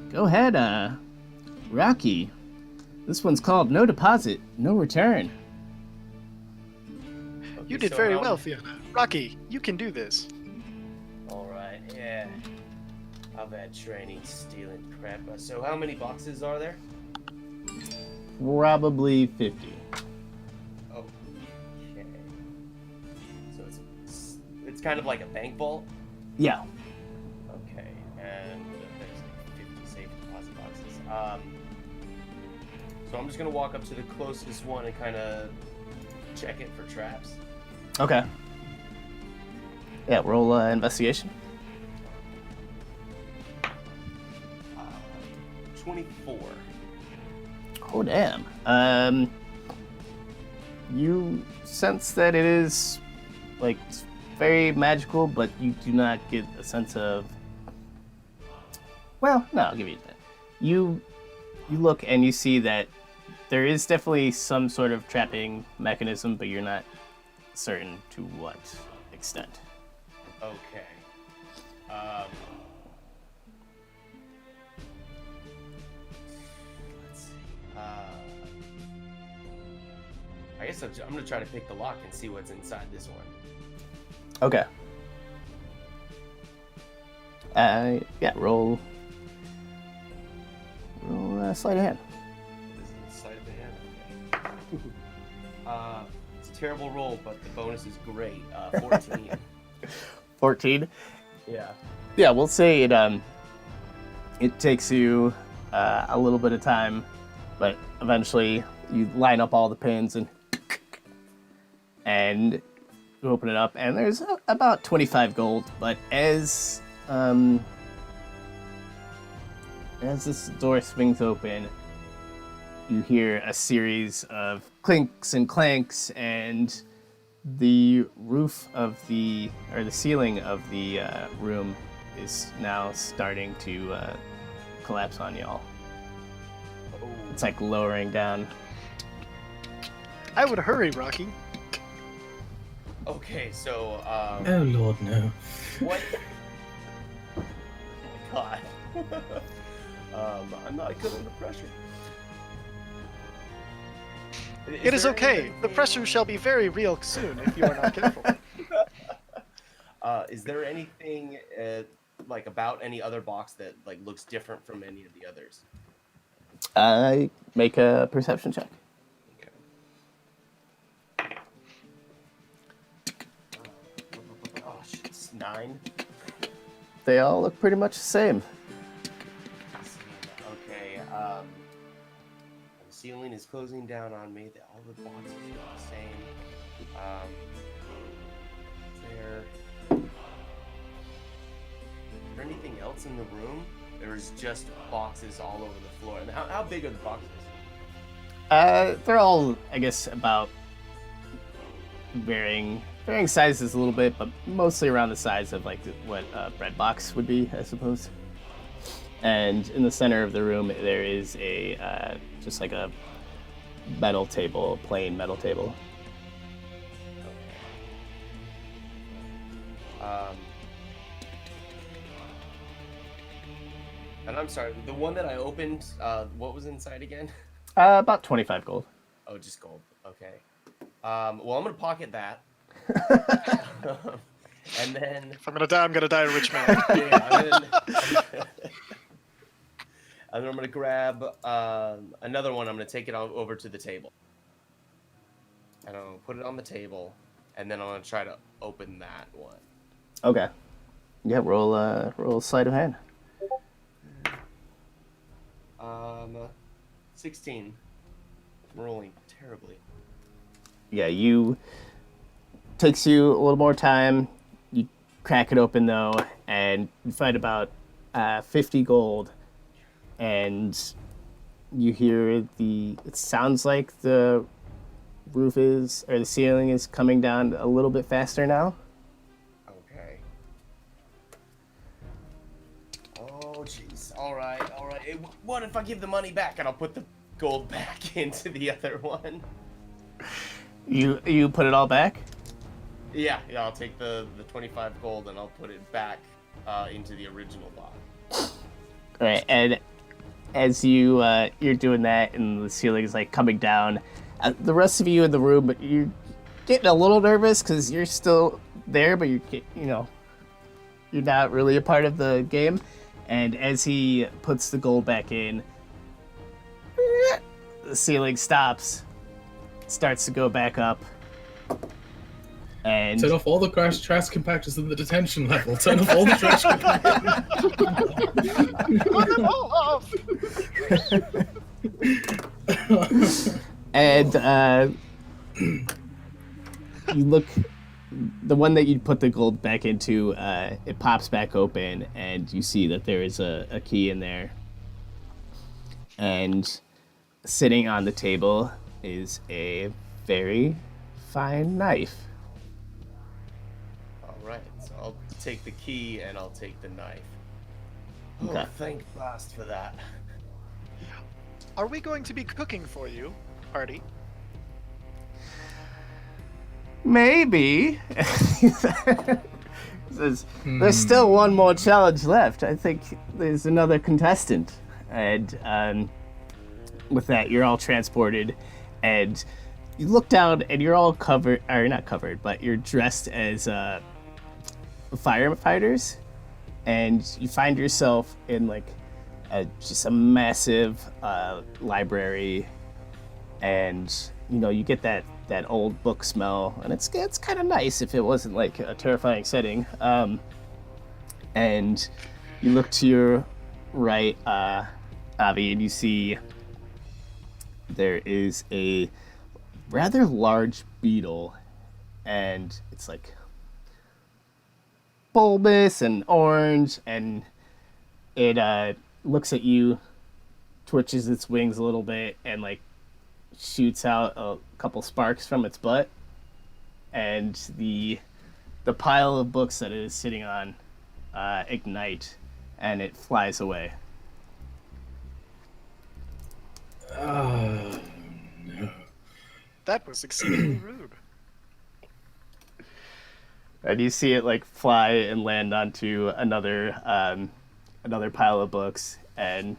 Go ahead, Rocky. This one's called No Deposit, No Return. You did very well, Fiona. Rocky, you can do this. Alright, yeah. I've had training stealing crap. So how many boxes are there? Probably 50. Okay. So it's kind of like a bank vault? Yeah. Okay, and there's like 50 safe deposit boxes. So I'm just gonna walk up to the closest one and kind of check it for traps. Okay. Yeah, roll investigation. 24. Oh, damn. You sense that it is, like, very magical, but you do not get a sense of... Well, no, I'll give you that. You look and you see that there is definitely some sort of trapping mechanism, but you're not certain to what extent. Okay. Let's see. I guess I'm gonna try to pick the lock and see what's inside this one. Okay. Yeah, roll sleight of hand. This is the sleight of the hand. Okay. It's a terrible roll, but the bonus is great. 14. 14. Yeah. Yeah, we'll say it takes you a little bit of time, but eventually you line up all the pins and you open it up, and there's about 25 gold. But as this door swings open, you hear a series of clinks and clanks, and the roof of the ceiling of the room is now starting to collapse on y'all. Oh. It's like lowering down. I would hurry, Rocky. Okay, so Oh Lord, no. what? Oh my God. I'm not good under pressure. It is there okay. anything- The pressure shall be very real soon if you are not careful. Is there anything like about any other box that like looks different from any of the others? Make a perception check. Okay. Oh shit, it's 9. They all look pretty much the same. Okay. The ceiling is closing down on me. All the boxes are the same. Is there anything else in the room? There is just boxes all over the floor. And how big are the boxes? They're all, I guess, about varying sizes a little bit, but mostly around the size of like what a bread box would be, I suppose. And in the center of the room, there is a just like a metal table, plain metal table. And I'm sorry, the one that I opened, what was inside again? About 25 gold. Oh, just gold. Okay. Well, I'm gonna pocket that. And then If I'm gonna die, I'm gonna die a rich man. yeah, And then I'm gonna grab another one. I'm gonna take it over to the table, and I'm gonna put it on the table, and then I'm gonna try to open that one. Okay. Yeah, roll sleight of hand. 16. I'm rolling terribly. Yeah, takes you a little more time. You crack it open though, and you find about 50 gold, and you hear it sounds like the the ceiling is coming down a little bit faster now. Okay. Oh, jeez. All right. What if I give the money back and I'll put the gold back into the other one? You put it all back? Yeah, I'll take the 25 gold and I'll put it back into the original box. All right, and as you're doing that, and the ceiling is like coming down, the rest of you in the room, you're getting a little nervous because you're still there, but you're not really a part of the game. And as he puts the gold back in, the ceiling stops, starts to go back up, and turn off all the trash compactors in the detention level. Turn off all the trash compactors. And you look, the one that you put the gold back into, it pops back open, and you see that there is a key in there. And sitting on the table is a very fine knife. All right, so I'll take the key and I'll take the knife. Okay. Oh, thank Bast for that. Are we going to be cooking for you, Artie? Maybe. There's still one more challenge left. I think there's another contestant. And with that, you're all transported, and you look down, and you're all covered, or not covered, but you're dressed as firefighters, and you find yourself in like just a massive library, and you get that old book smell, and it's kind of nice if it wasn't like a terrifying setting. And you look to your right, Avi, and you see there is a rather large beetle, and it's like bulbous and orange, and it looks at you, twitches its wings a little bit, and like shoots out a couple sparks from its butt, and the pile of books that it is sitting on ignite, and it flies away. Oh, no. That was exceedingly rude. And you see it like fly and land onto another pile of books, and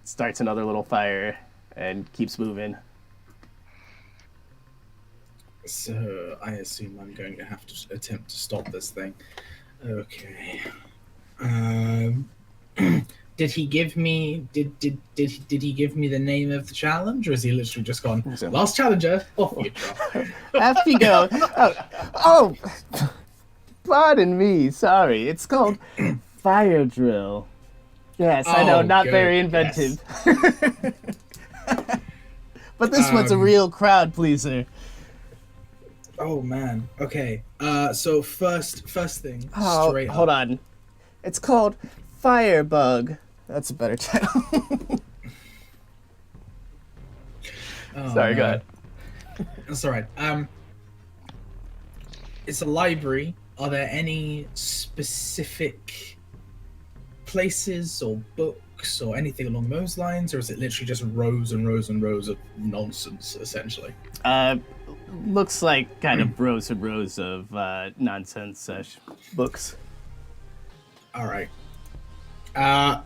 starts another little fire and keeps moving. So I assume I'm going to have to attempt to stop this thing. Okay. Did he give me did he give me the name of the challenge, or is he literally just gone, last challenger, off you drop? After you go, oh, pardon me, sorry. It's called Fire Drill. Yes, I know, not good. very inventive. Yes. But this one's a real crowd pleaser. Oh man. Okay. So first thing. Oh, straight hold up. on. It's called Firebug. That's a better title. Oh, Sorry, go no. ahead. That's all right. It's a library. Are there any specific places or books or anything along those lines, or is it literally just rows and rows and rows of nonsense, essentially? Looks like kind of rows and rows of nonsense books. All right. I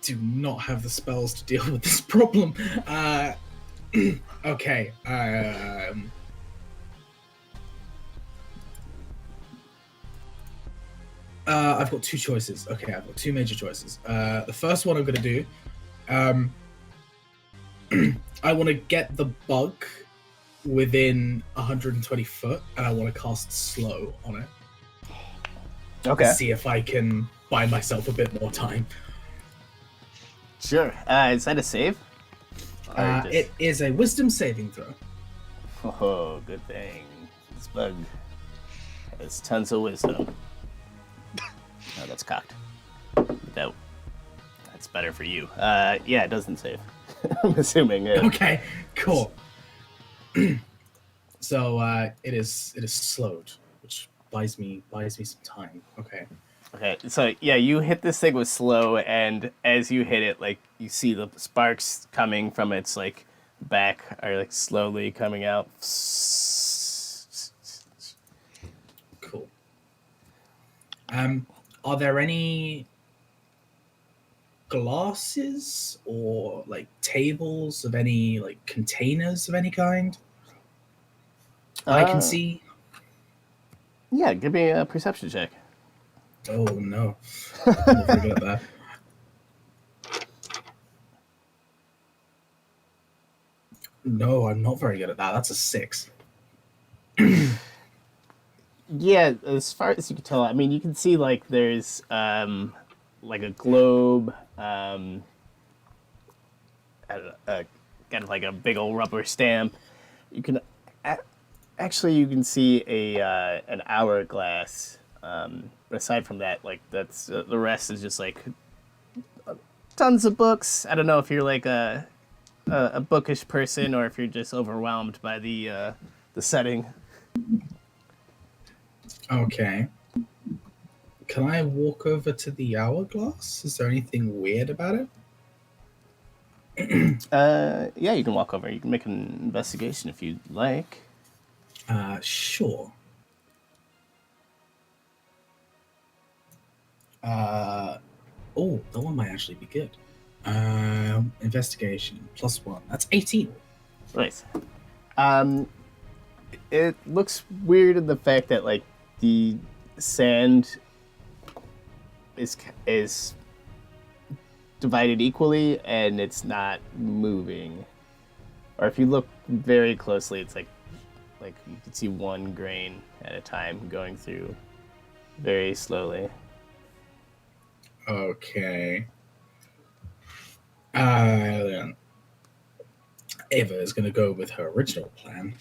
do not have the spells to deal with this problem. Okay. I've got two choices. Okay, I've got two major choices. The first one I'm gonna do, I want to get the bug within 120 foot, and I want to cast slow on it. Okay. To see if I can buy myself a bit more time. Sure. Is that a save? Or just- It is a wisdom saving throw. Oh, good thing. This bug has tons of wisdom. Oh, that's cocked. That's better for you. Yeah, it doesn't save. I'm assuming. Okay, cool. So it is slowed, which buys me some time. Okay. Okay, so yeah, you hit this thing with slow, and as you hit it, like you see the sparks coming from its like back are like slowly coming out. Cool. Are there any glasses or like tables of any like containers of any kind I can see? Yeah, give me a perception check. Oh no. I'll forget that. No, I'm not very good at that. That's a 6. Yeah, as far as you can tell, I mean, you can see like there's like a globe, kind of like a big old rubber stamp. You can actually you can see an hourglass. But aside from that, like that's the rest is just like tons of books. I don't know if you're like a bookish person or if you're just overwhelmed by the setting. Okay. Can I walk over to the hourglass? Is there anything weird about it? Yeah, you can walk over. You can make an investigation if you'd like. Sure. Oh, that one might actually be good. Investigation +1. That's 18. Nice. It looks weird in the fact that like the sand is divided equally and it's not moving. Or if you look very closely, it's like you can see one grain at a time going through very slowly. Okay. Ava is going to go with her original plan.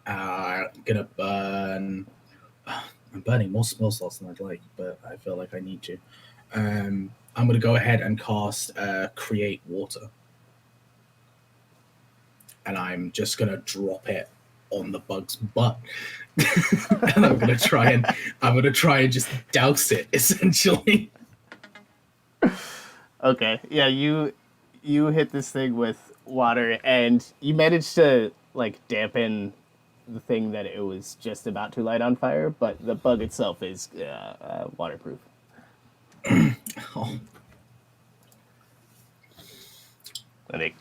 I'm burning more spell slots than I'd like, but I feel like I need to. I'm going to go ahead and cast Create Water. And I'm just going to drop it on the bug's butt. And I'm going to try and just douse it, essentially. Okay. Yeah, you hit this thing with water and you managed to like dampen the thing that it was just about to light on fire, but the bug itself is waterproof. Oh. And it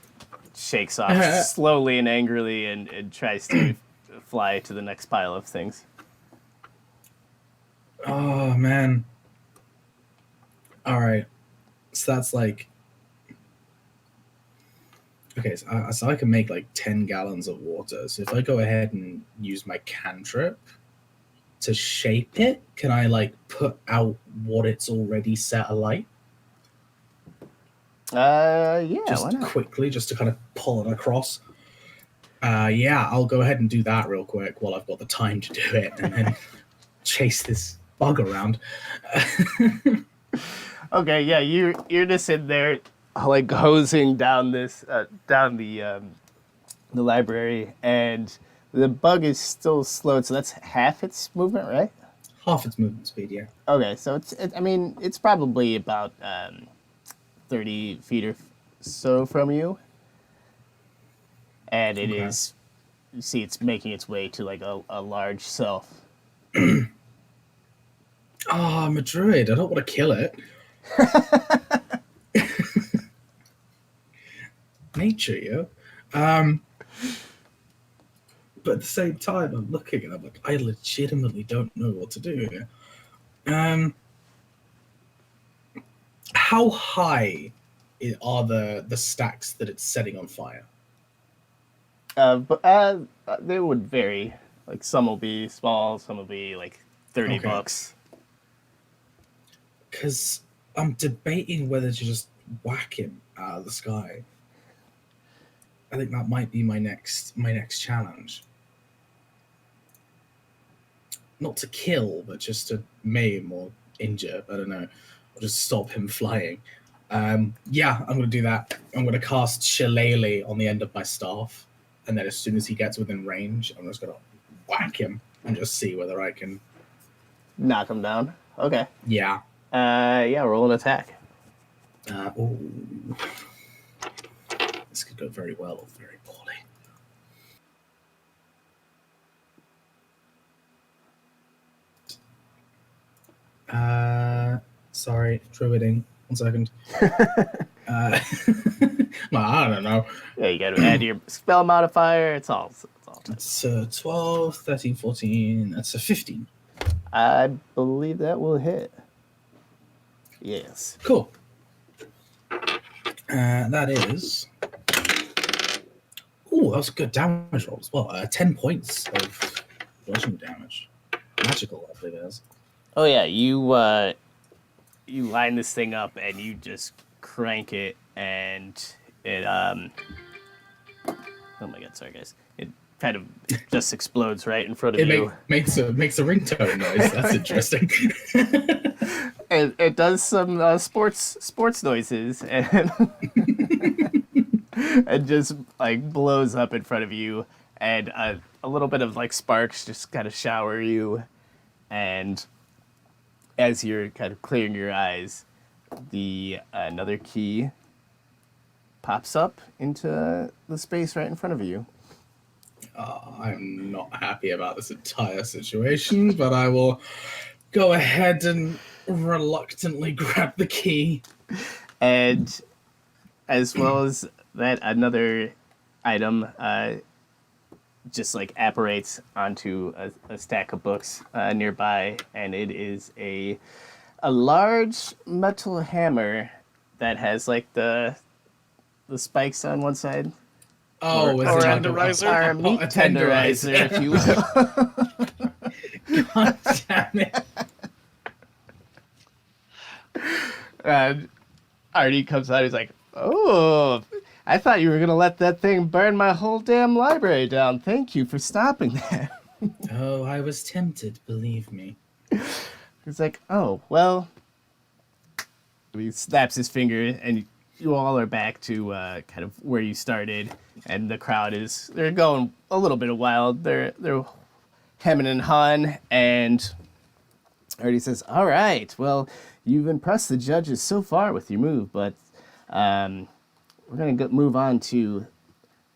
shakes off slowly and angrily and tries to fly to the next pile of things. Oh, man. All right. So that's like... Okay, so I can make like 10 gallons of water. So if I go ahead and use my cantrip to shape it, can I like put out what it's already set alight? Yeah, Just why not? quickly, just to kind of pull it across. Yeah, I'll go ahead and do that real quick while I've got the time to do it, and then chase this bug around. Okay, yeah, you're just in there, like hosing down this down the library, and the bug is still slowed, so that's half its movement, right? Half its movement speed, yeah. Okay, so I mean, it's probably about 30 feet or so from you, and it is. You see, it's making its way to like a large self. Oh, I'm a druid. I don't want to kill it. Nature, yo. But but at the same time, I'm looking and I'm like, I legitimately don't know what to do here. How high are the stacks that it's setting on fire? But they would vary. Like some will be small, some will be like 30 Okay. bucks. Because I'm debating whether to just whack him out of the sky. I think that might be my next challenge. Not to kill, but just to maim or injure. I don't know. Or just stop him flying. Yeah, I'm going to do that. I'm going to cast Shillelagh on the end of my staff. And then as soon as he gets within range, I'm just going to whack him and just see whether I can... Knock him down. Okay. Yeah. Yeah, roll an attack. Oh. This could go very well or very poorly. Sorry, druiding. 1 second. Well, I don't know. Yeah, you got to add your spell modifier. It's all. It's 12, 13, 14. That's a 15. I believe that will hit. Yes. Cool. That is. Oh, that was a good damage roll as well. 10 points of bludgeoning damage. Magical, I believe it is. Oh yeah, you line this thing up and you just crank it, and it oh my god, sorry guys, it kind of just explodes right in front of you. Makes a ringtone noise. That's interesting. It does some sports noises and and just like blows up in front of you, and a little bit of like sparks just kind of shower you, and as you're kind of clearing your eyes, the another key pops up into the space right in front of you. I'm not happy about this entire situation, but I will go ahead and reluctantly grab the key. And as well as that, another item just like apparates onto a stack of books nearby, and it is a large metal hammer that has like the spikes on one side. Oh, Or is a it tenderizer? Or a meat tenderizer, if you will. God damn it. And Artie comes out, he's like, oh, I thought you were going to let that thing burn my whole damn library down. Thank you for stopping that. Oh, I was tempted, believe me. He's like, oh, well. He snaps his finger, and you all are back to kind of where you started. And the crowd they're going a little bit wild. They're hemming and hawing, and Artie says, all right, well, you've impressed the judges so far with your move, but we're going to move on to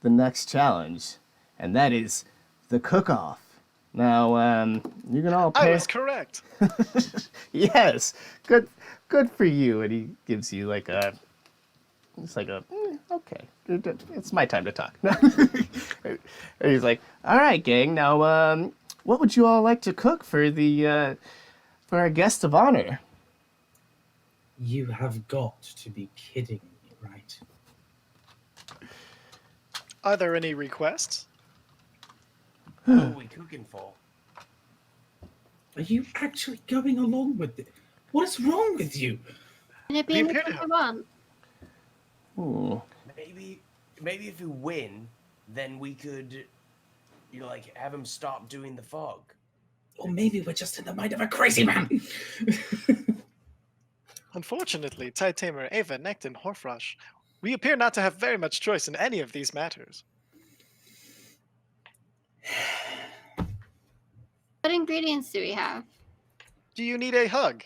the next challenge, and that is the cook-off. Now, you can all I pay... was correct. Yes, good for you. And he gives you like a... It's like a, okay, it's my time to talk. And he's like, all right, gang, now, what would you all like to cook for for our guest of honor? You have got to be kidding me, right? Are there any requests? What are we cooking for? Are you actually going along with it? What is wrong with you? Can it be We anything appear to you have- want? Maybe if we win, then we could, like have him stop doing the fog. Or maybe we're just in the mind of a crazy man. Unfortunately, Tide Tamer, Ava, Nectin, Horfrush, we appear not to have very much choice in any of these matters. What ingredients do we have? Do you need a hug?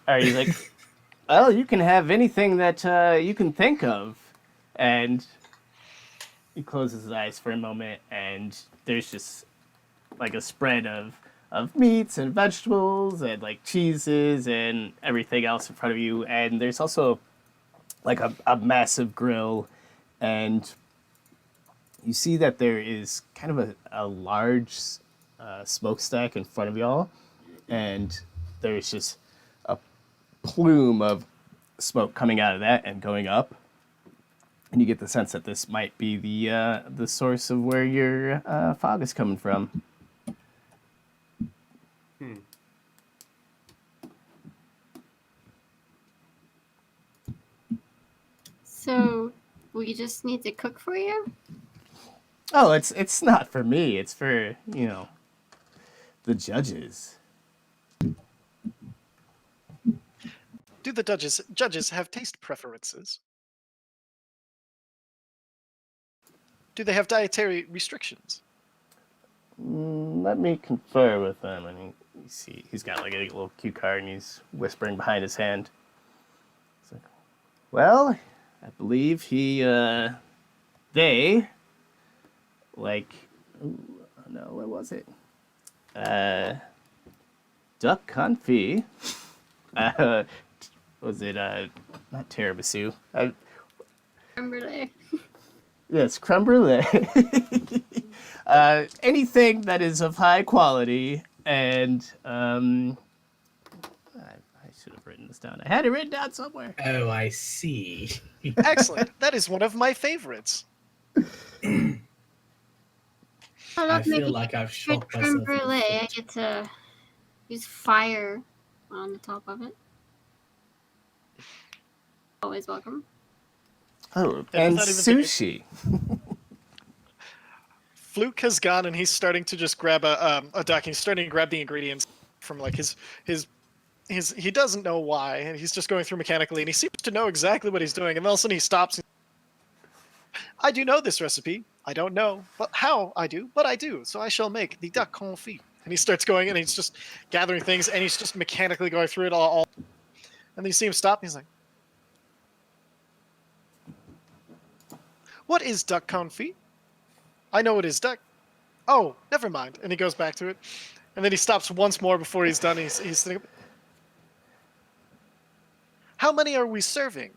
Are you like, well, you can have anything that you can think of. And he closes his eyes for a moment, and there's just like a spread of meats and vegetables and like cheeses and everything else in front of you. And there's also like a massive grill, and you see that there is kind of a large smokestack in front of y'all, and there's just a plume of smoke coming out of that and going up. And you get the sense that this might be the source of where your fog is coming from. So we just need to cook for you? Oh, it's not for me. It's for, the judges. Do the judges have taste preferences? Do they have dietary restrictions? Let me confer with them. And you see, he's got like a little cue card, and he's whispering behind his hand. It's like, well, I believe they, like, no, what was it? Duck confit. Was it, not tiramisu? Creme brulee. Yes, creme brulee. Anything that is of high quality, and I should have written this down. I had it written down somewhere. Oh, I see. Excellent. That is one of my favorites. I feel like I've shot creme myself. brulee. I get to use fire on the top of it. Always welcome. Oh, And and without even sushi. Fluke has gone and he's starting to just grab a duck. He's starting to grab the ingredients from like his he doesn't know why, and he's just going through mechanically, and he seems to know exactly what he's doing, and all of a sudden he stops. I do know this recipe. I don't know but how I do, but I do. So I shall make the duck confit. And he starts going and he's just gathering things, and he's just mechanically going through it all. And then you see him stop, and he's like, "What is duck confit? I know it is duck. Oh, never mind." And he goes back to it. And then he stops once more before he's done. He's thinking, "How many are we serving?"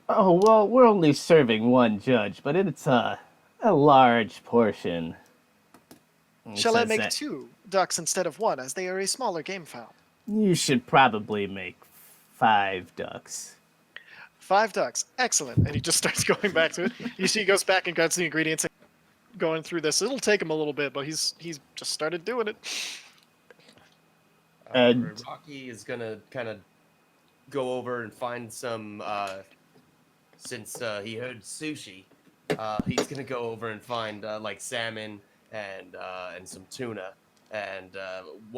Oh, well, we're only serving one judge, but it's a large portion. And he Shall I says make that 2 ducks instead of 1, as they are a smaller game fowl? You should probably make 5 ducks. 5 ducks. Excellent. And he just starts going back to it. You see he goes back and grabs the ingredients and going through this. It'll take him a little bit, but he's just started doing it. And- Rocky is gonna kind of go over and find some. Since he heard sushi, he's gonna go over and find like salmon and some tuna, and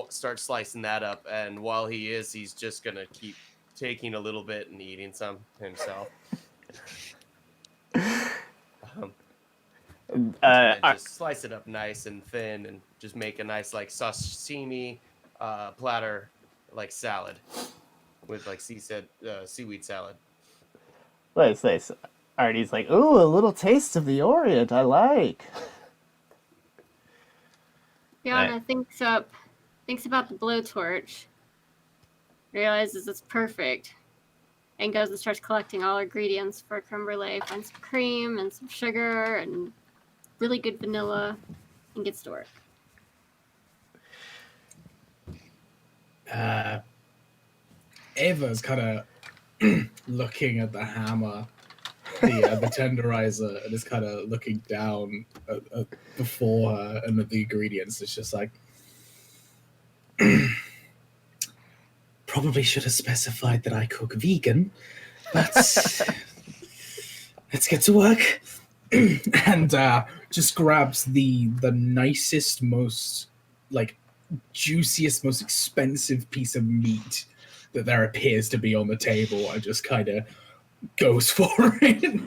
start slicing that up. And while he's just gonna keep taking a little bit and eating some himself. And just slice it up nice and thin, and just make a nice like sashimi platter, like salad, with like seaweed salad. What's this? Artie's like, ooh, a little taste of the Orient. I like. Yana thinks about the blowtorch, realizes it's perfect, and goes and starts collecting all ingredients for creme brulee. Finds some cream and some sugar and really good vanilla, and gets to work. Ava's kind of looking at the hammer, the tenderizer, and is kind of looking down before her and at the ingredients. It's just like, probably should have specified that I cook vegan, but let's get to work. And just grabs the nicest, most like juiciest, most expensive piece of meat that there appears to be on the table, and just kind of goes for it.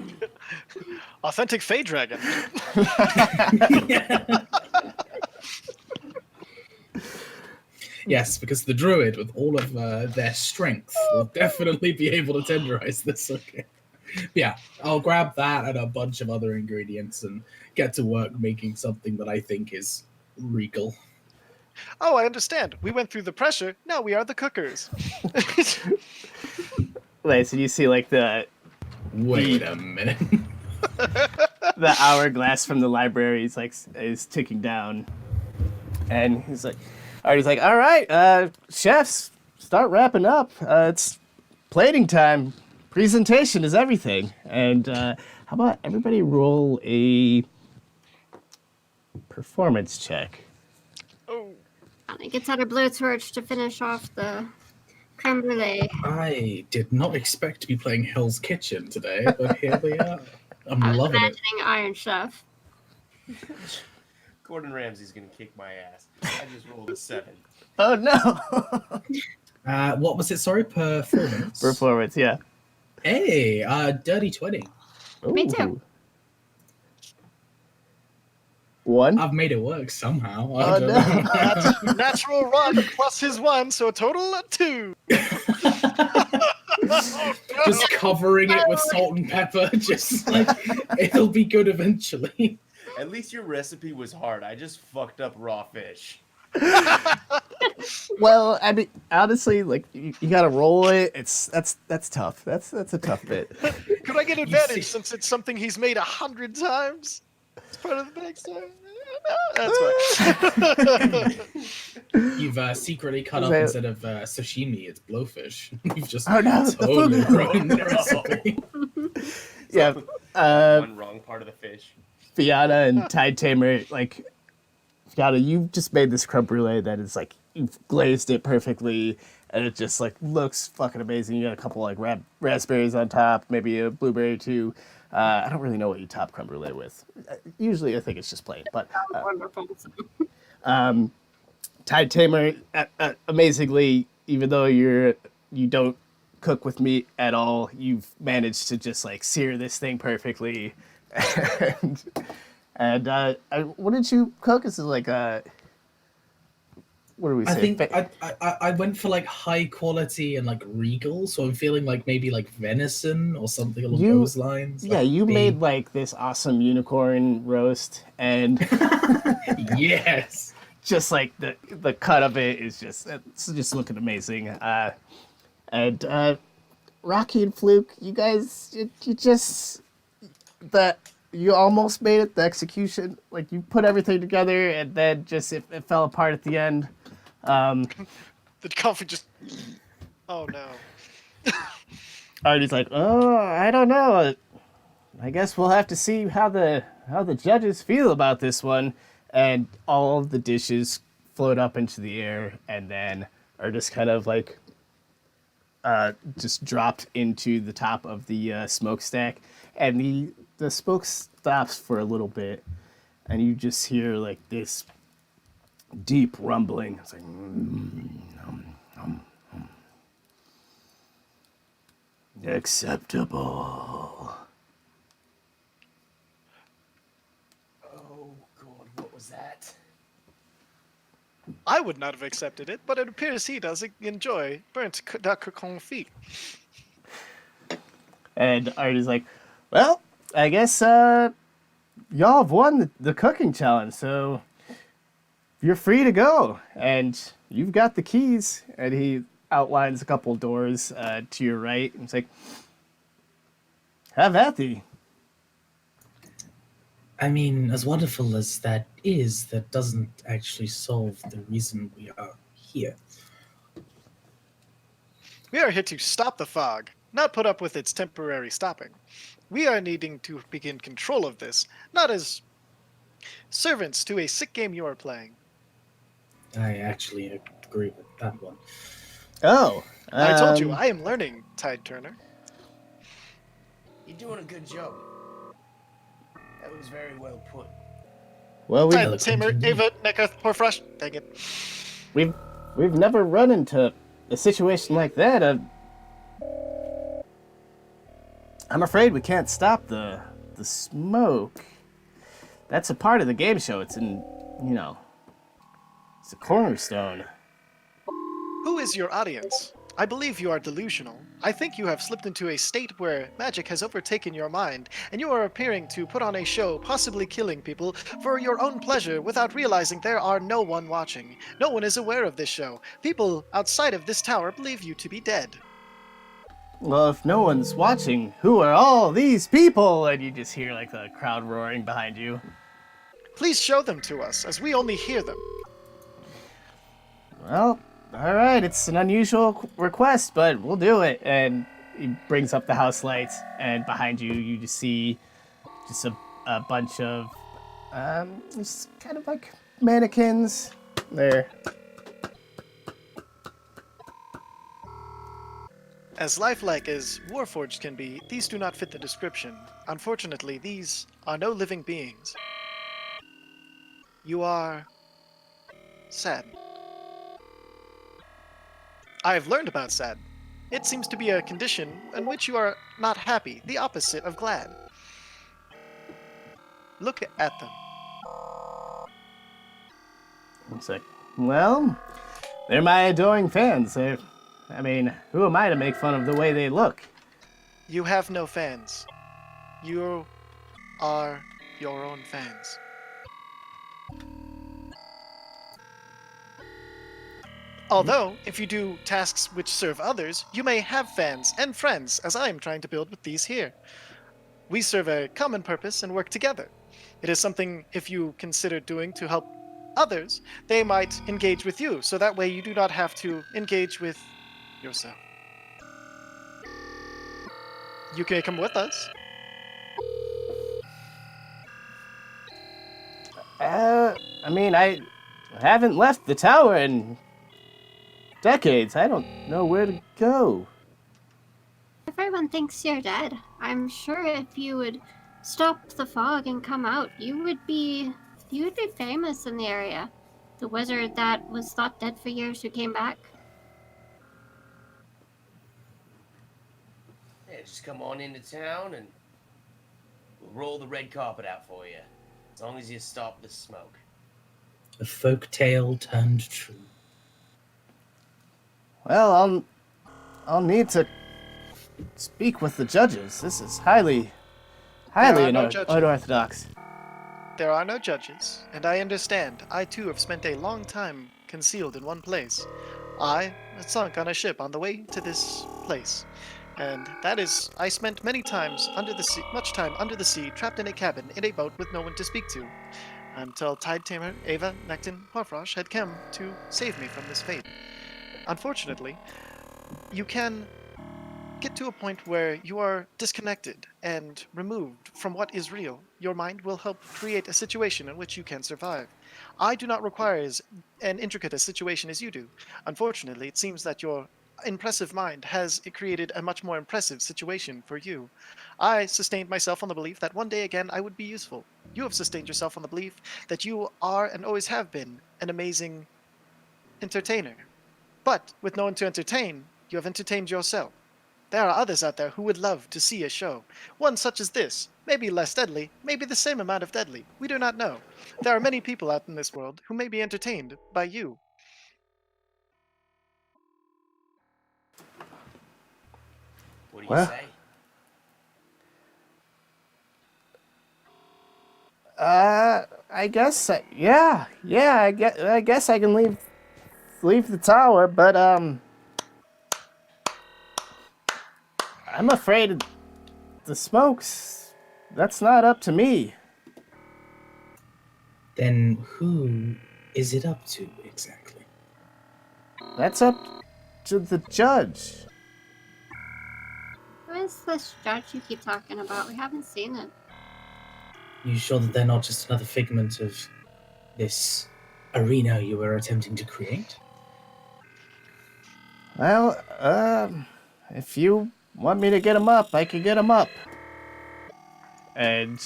Authentic Fey Dragon. Yes, because the druid, with all of their strength, will definitely be able to tenderize this. Okay. Yeah, I'll grab that and a bunch of other ingredients and get to work making something that I think is regal. Oh, I understand. We went through the pressure. Now we are the cookers. Right, so you see like the Wait a minute. The hourglass from the library is ticking down, and Artie's like, all right, chefs, start wrapping up. It's plating time. Presentation is everything. And how about everybody roll a performance check? Oh, It gets out a blowtorch to finish off the creme brulee. I did not expect to be playing Hell's Kitchen today, but here we are. I'm I was loving it. imagining Iron Chef. Gordon Ramsay's gonna kick my ass. I just rolled a 7. Oh no! What was it? Sorry, performance. Performance, yeah. Hey, dirty 20. Me too. Ooh. 1? I've made it work somehow. Oh, I don't no. know. that's natural run plus his 1, so a total of 2. Just covering it with salt and pepper, just like it'll be good eventually. At least your recipe was hard. I just fucked up raw fish. Well, I mean, honestly, like you gotta roll it. That's tough. That's a tough bit. Could I get advantage since it's something he's made 100 times? It's part of the next time. No, that's fine. You've secretly cut up That- instead of sashimi, it's blowfish. You've just Oh, no, the totally fugu. ruined the recipe. Yeah. One wrong part of the fish. Fiona and Tide Tamer, like, Fiona, you've just made this creme brulee that is like, you've glazed it perfectly, and it just like looks fucking amazing. You got a couple like raspberries on top, maybe a blueberry too. I don't really know what you top creme brulee with. Usually I think it's just plain, but Wonderful. Tide Tamer, amazingly, even though you don't cook with meat at all, you've managed to just like sear this thing perfectly. and what did you cook? Is it like what do we say? I think I went for like high quality and like regal, so I'm feeling like maybe like venison or something along those lines. Yeah, like you beef. made like this awesome unicorn roast, and Yes. just like the cut of it is it's just looking amazing. And Rocky and Fluke, you guys, you almost made it. The execution, like you put everything together, and then just it fell apart at the end. The coffee just. Oh no. Artie's like, oh, I don't know. I guess we'll have to see how the judges feel about this one. And all of the dishes float up into the air and then are just kind of like just dropped into the top of the smokestack. And the smoke stops for a little bit, and you just hear like this deep rumbling. It's like, acceptable. Oh god, what was that? I would not have accepted it, but it appears he does enjoy burnt confit. And Artie's like, well, I guess y'all have won the cooking challenge, so you're free to go. And you've got the keys. And he outlines a couple doors to your right. And it's like, have at thee. I mean, as wonderful as that is, that doesn't actually solve the reason we are here. We are here to stop the fog, not put up with its temporary stopping. We are needing to begin control of this, not as servants to a sick game you are playing. I actually agree with that one. Oh. I told you, I am learning, Tide Turner. You're doing a good job. That was very well put. Well, Tide Tamer, Ava, Neketh, Porfrush. Dang it. we've never run into a situation like that. I'm afraid we can't stop the smoke. That's a part of the game show. It's it's a cornerstone. Who is your audience? I believe you are delusional. I think you have slipped into a state where magic has overtaken your mind, and you are appearing to put on a show, possibly killing people, for your own pleasure without realizing there are no one watching. No one is aware of this show. People outside of this tower believe you to be dead. Well, if no one's watching, who are all these people? And you just hear like the crowd roaring behind you. Please show them to us, as we only hear them. Well, alright, it's an unusual request, but we'll do it. And he brings up the house lights, and behind you, you just see just a bunch of, just kind of like mannequins. They're As lifelike as Warforged can be, these do not fit the description. Unfortunately, these are no living beings. You are sad. I have learned about sad. It seems to be a condition in which you are not happy, the opposite of glad. Look at them. It's like, well, they're my adoring fans. I mean, who am I to make fun of the way they look? You have no fans. You are your own fans. Although, if you do tasks which serve others, you may have fans and friends, as I am trying to build with these here. We serve a common purpose and work together. It is something, if you consider doing to help others, they might engage with you, so that way you do not have to engage with yourself. You can come with us. I mean, I haven't left the tower in decades. I don't know where to go. Everyone thinks you're dead. I'm sure if you would stop the fog and come out, you would be famous in the area. The wizard that was thought dead for years who came back. Yeah, just come on into town and we'll roll the red carpet out for you. As long as you stop the smoke. A folk tale turned true. Well, I'll need to speak with the judges. This is highly unorthodox. There are no judges, and I understand. I too have spent a long time concealed in one place. I sunk on a ship on the way to this place. And that is, I spent much time under the sea, trapped in a cabin, in a boat with no one to speak to, until Tide Tamer, Ava, Nectin, Horfrosh had come to save me from this fate. Unfortunately, you can get to a point where you are disconnected and removed from what is real. Your mind will help create a situation in which you can survive. I do not require as an intricate a situation as you do. Unfortunately, it seems that your impressive mind has created a much more impressive situation for you. I sustained myself on the belief that one day again I would be useful. You have sustained yourself on the belief that you are and always have been an amazing entertainer. But with no one to entertain, you have entertained yourself. There are others out there who would love to see a show. One such as this, maybe less deadly, maybe the same amount of deadly. We do not know. There are many people out in this world who may be entertained by you. What do you Well, say? I guess, I guess I can leave the tower, but I'm afraid the smokes. That's not up to me. Then who is it up to exactly? That's up to the judge. Who is this judge you keep talking about? We haven't seen it. You sure that they're not just another figment of this arena you were attempting to create? Well, if you want me to get him up, I can get him up. And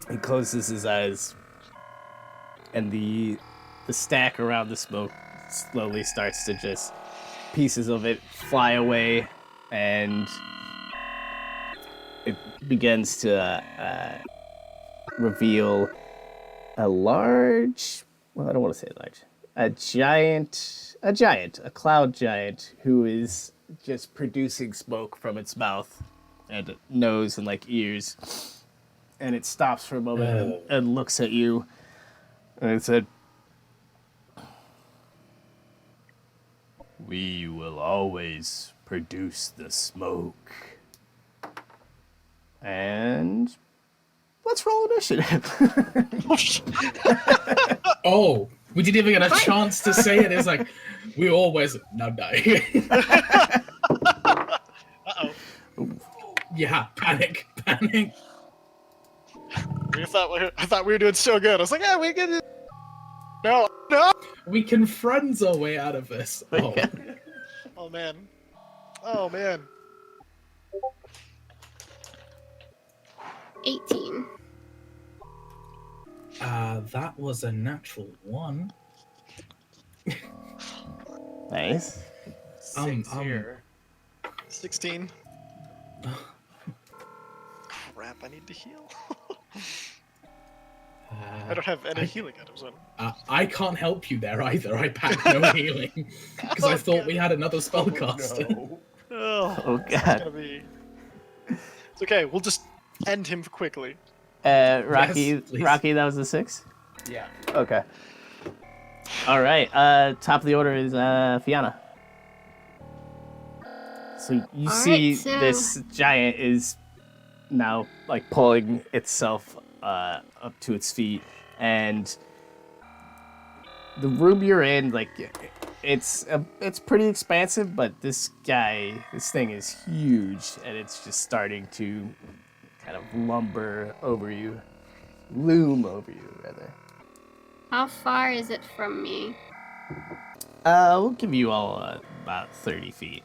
he closes his eyes, and the stack around the smoke slowly starts to just, pieces of it fly away, and it begins to reveal a large, well, I don't want to say large, a cloud giant who is just producing smoke from its mouth and nose and like ears. And it stops for a moment and looks at you, and it said, "We will always produce the smoke. And let's roll initiative. Oh, we didn't even get a chance to say it. It's like, we always now die. Uh-oh. Yeah, panic. I thought we were doing so good. I was like, yeah, we can. No. We can friends our way out of this. Oh. Oh man. Oh man. 18. That was a natural 1. Nice. 6 here. 16. Crap! I need to heal. I don't have any healing items on. I can't help you there either. I packed no healing because I thought we had another spellcaster. No. Oh It's god. gonna be. It's okay. We'll just end him quickly. Rocky, Yes, please. Rocky, that was a 6? Yeah. Okay. All right. Top of the order is Fiona. So you All see right, so- this giant is now like pulling itself up to its feet, and the room you're in, like it's pretty expansive, but this thing is huge, and it's just starting to kind of loom over you, rather. How far is it from me? We'll give you all about 30 feet.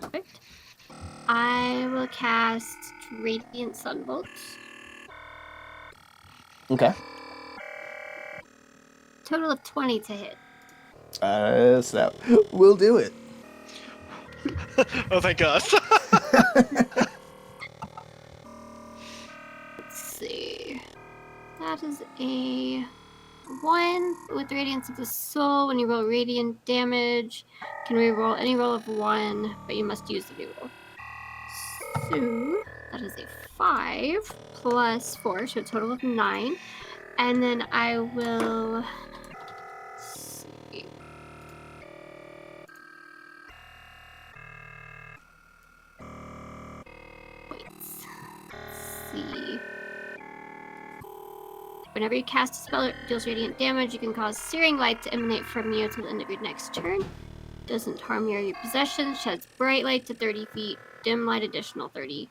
Perfect. I will cast Radiant Sunbolt. Okay. Total of 20 to hit. So we'll do it. Oh, thank God. Let's see. That is a 1 with Radiance of the Soul. When you roll radiant damage, can re-roll any roll of 1, but you must use the reroll. So that is a 5 plus 4, so a total of 9. And then I will see. Wait. Let's see. Whenever you cast a spell that deals radiant damage, you can cause searing light to emanate from you until the end of your next turn. Doesn't harm your possessions, sheds bright light to 30 feet, dim light additional 30.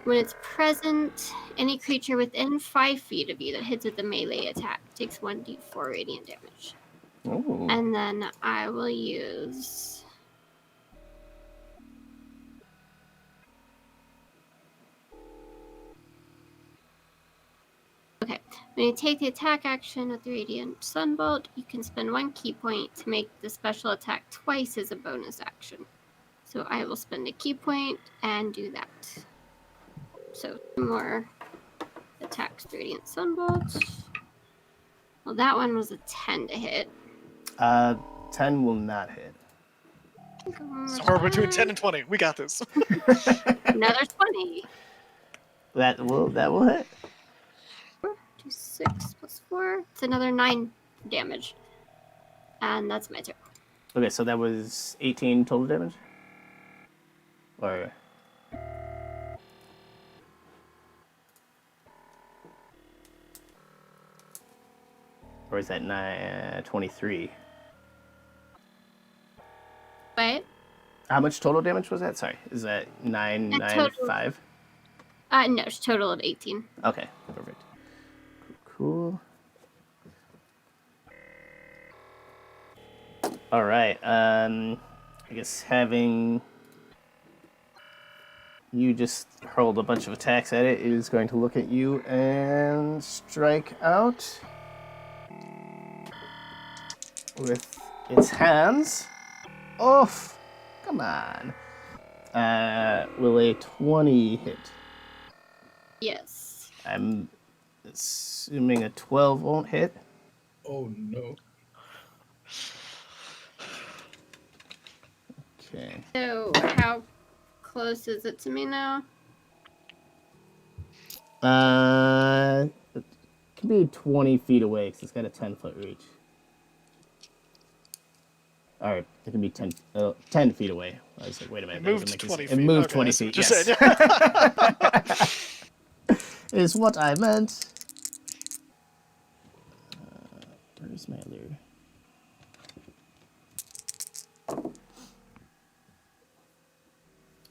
When it's present, any creature within 5 feet of you that hits with a melee attack takes 1d4 radiant damage. Ooh. And then I will use... Okay, when you take the attack action with the Radiant Sunbolt, you can spend 1 key point to make the special attack twice as a bonus action. So I will spend a key point and do that. So 2 more attacks with Radiant Sunbolt. Well, that one was a 10 to hit. 10 will not hit. Somewhere between 10 and 20. We got this. Another 20. That will hit. 6 plus 4. It's another 9 damage. And that's my turn. Okay, so that was 18 total damage? Or is that 23? Wait. How much total damage was that? Sorry, is that 9, That 9, total- 5? No, it's a total of 18. Okay, perfect. Cool. All right. I guess having you just hurled a bunch of attacks at it, it is going to look at you and strike out with its hands. Oof! Come on. Will a 20 hit? Yes. I'm assuming a 12 won't hit. Oh no. Okay. So, how close is it to me now? It can be 20 feet away because it's got a 10-foot reach. or it can be 10 feet away. I was like, wait a minute. It that doesn't moved make 20 sense. feet. It moved Okay, 20 I see feet, what you're yes. saying. Is what I meant. Where's my other...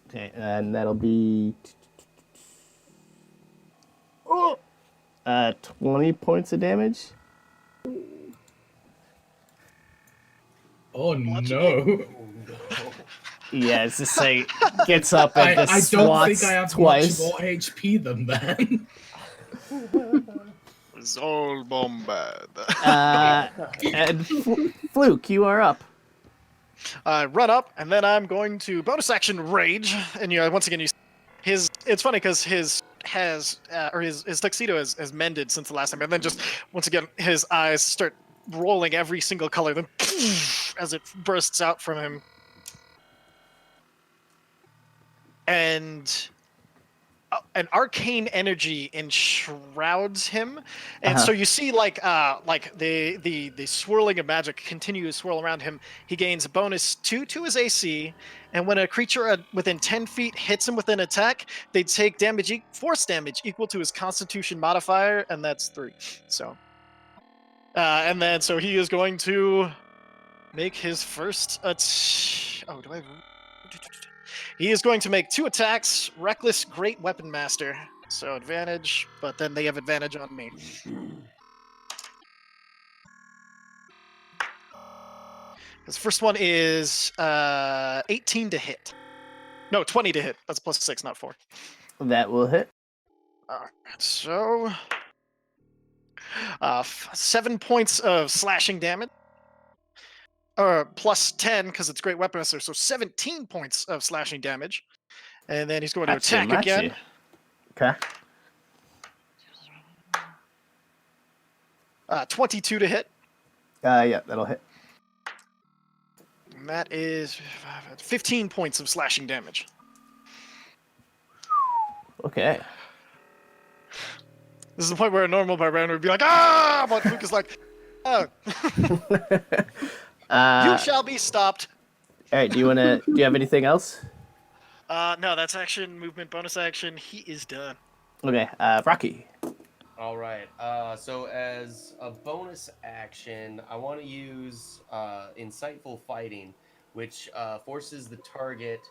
Okay, and that'll be... 20 points of damage. Oh no! Yeah, it's just like gets up and I just don't swats think I have twice. much more HP than them. Zol Bombard. And Fluke, you are up. I run up, and then I'm going to bonus action rage. And once again, his. It's funny because his tuxedo has mended since the last time, and then just once again his eyes start rolling every single color, then as it bursts out from him, and an arcane energy enshrouds him, and so you see like the swirling of magic continue to swirl around him. He gains a bonus 2 to his AC, and when a creature within 10 feet hits him with an attack, they take force damage equal to his Constitution modifier, and that's 3. So, and then so he is going to make his first. Oh, do I? He is going to make 2 attacks. Reckless Great Weapon Master. So advantage, but then they have advantage on me. His first one is 18 to hit. No, 20 to hit. That's plus 6, not 4. That will hit. Alright, so 7 points of slashing damage. Plus 10 because it's Great Weapon Master, so 17 points of slashing damage. And then he's going to attack again. Okay. 22 to hit. Yeah, that'll hit. And that is 15 points of slashing damage. Okay. This is the point where a normal barbarian would be like, ah! But Luke is like, oh. You shall be stopped. All right, do you have anything else? No, that's action, movement, bonus action. He is done. Okay, Rocky. All right. So as a bonus action, I want to use insightful fighting, which forces the target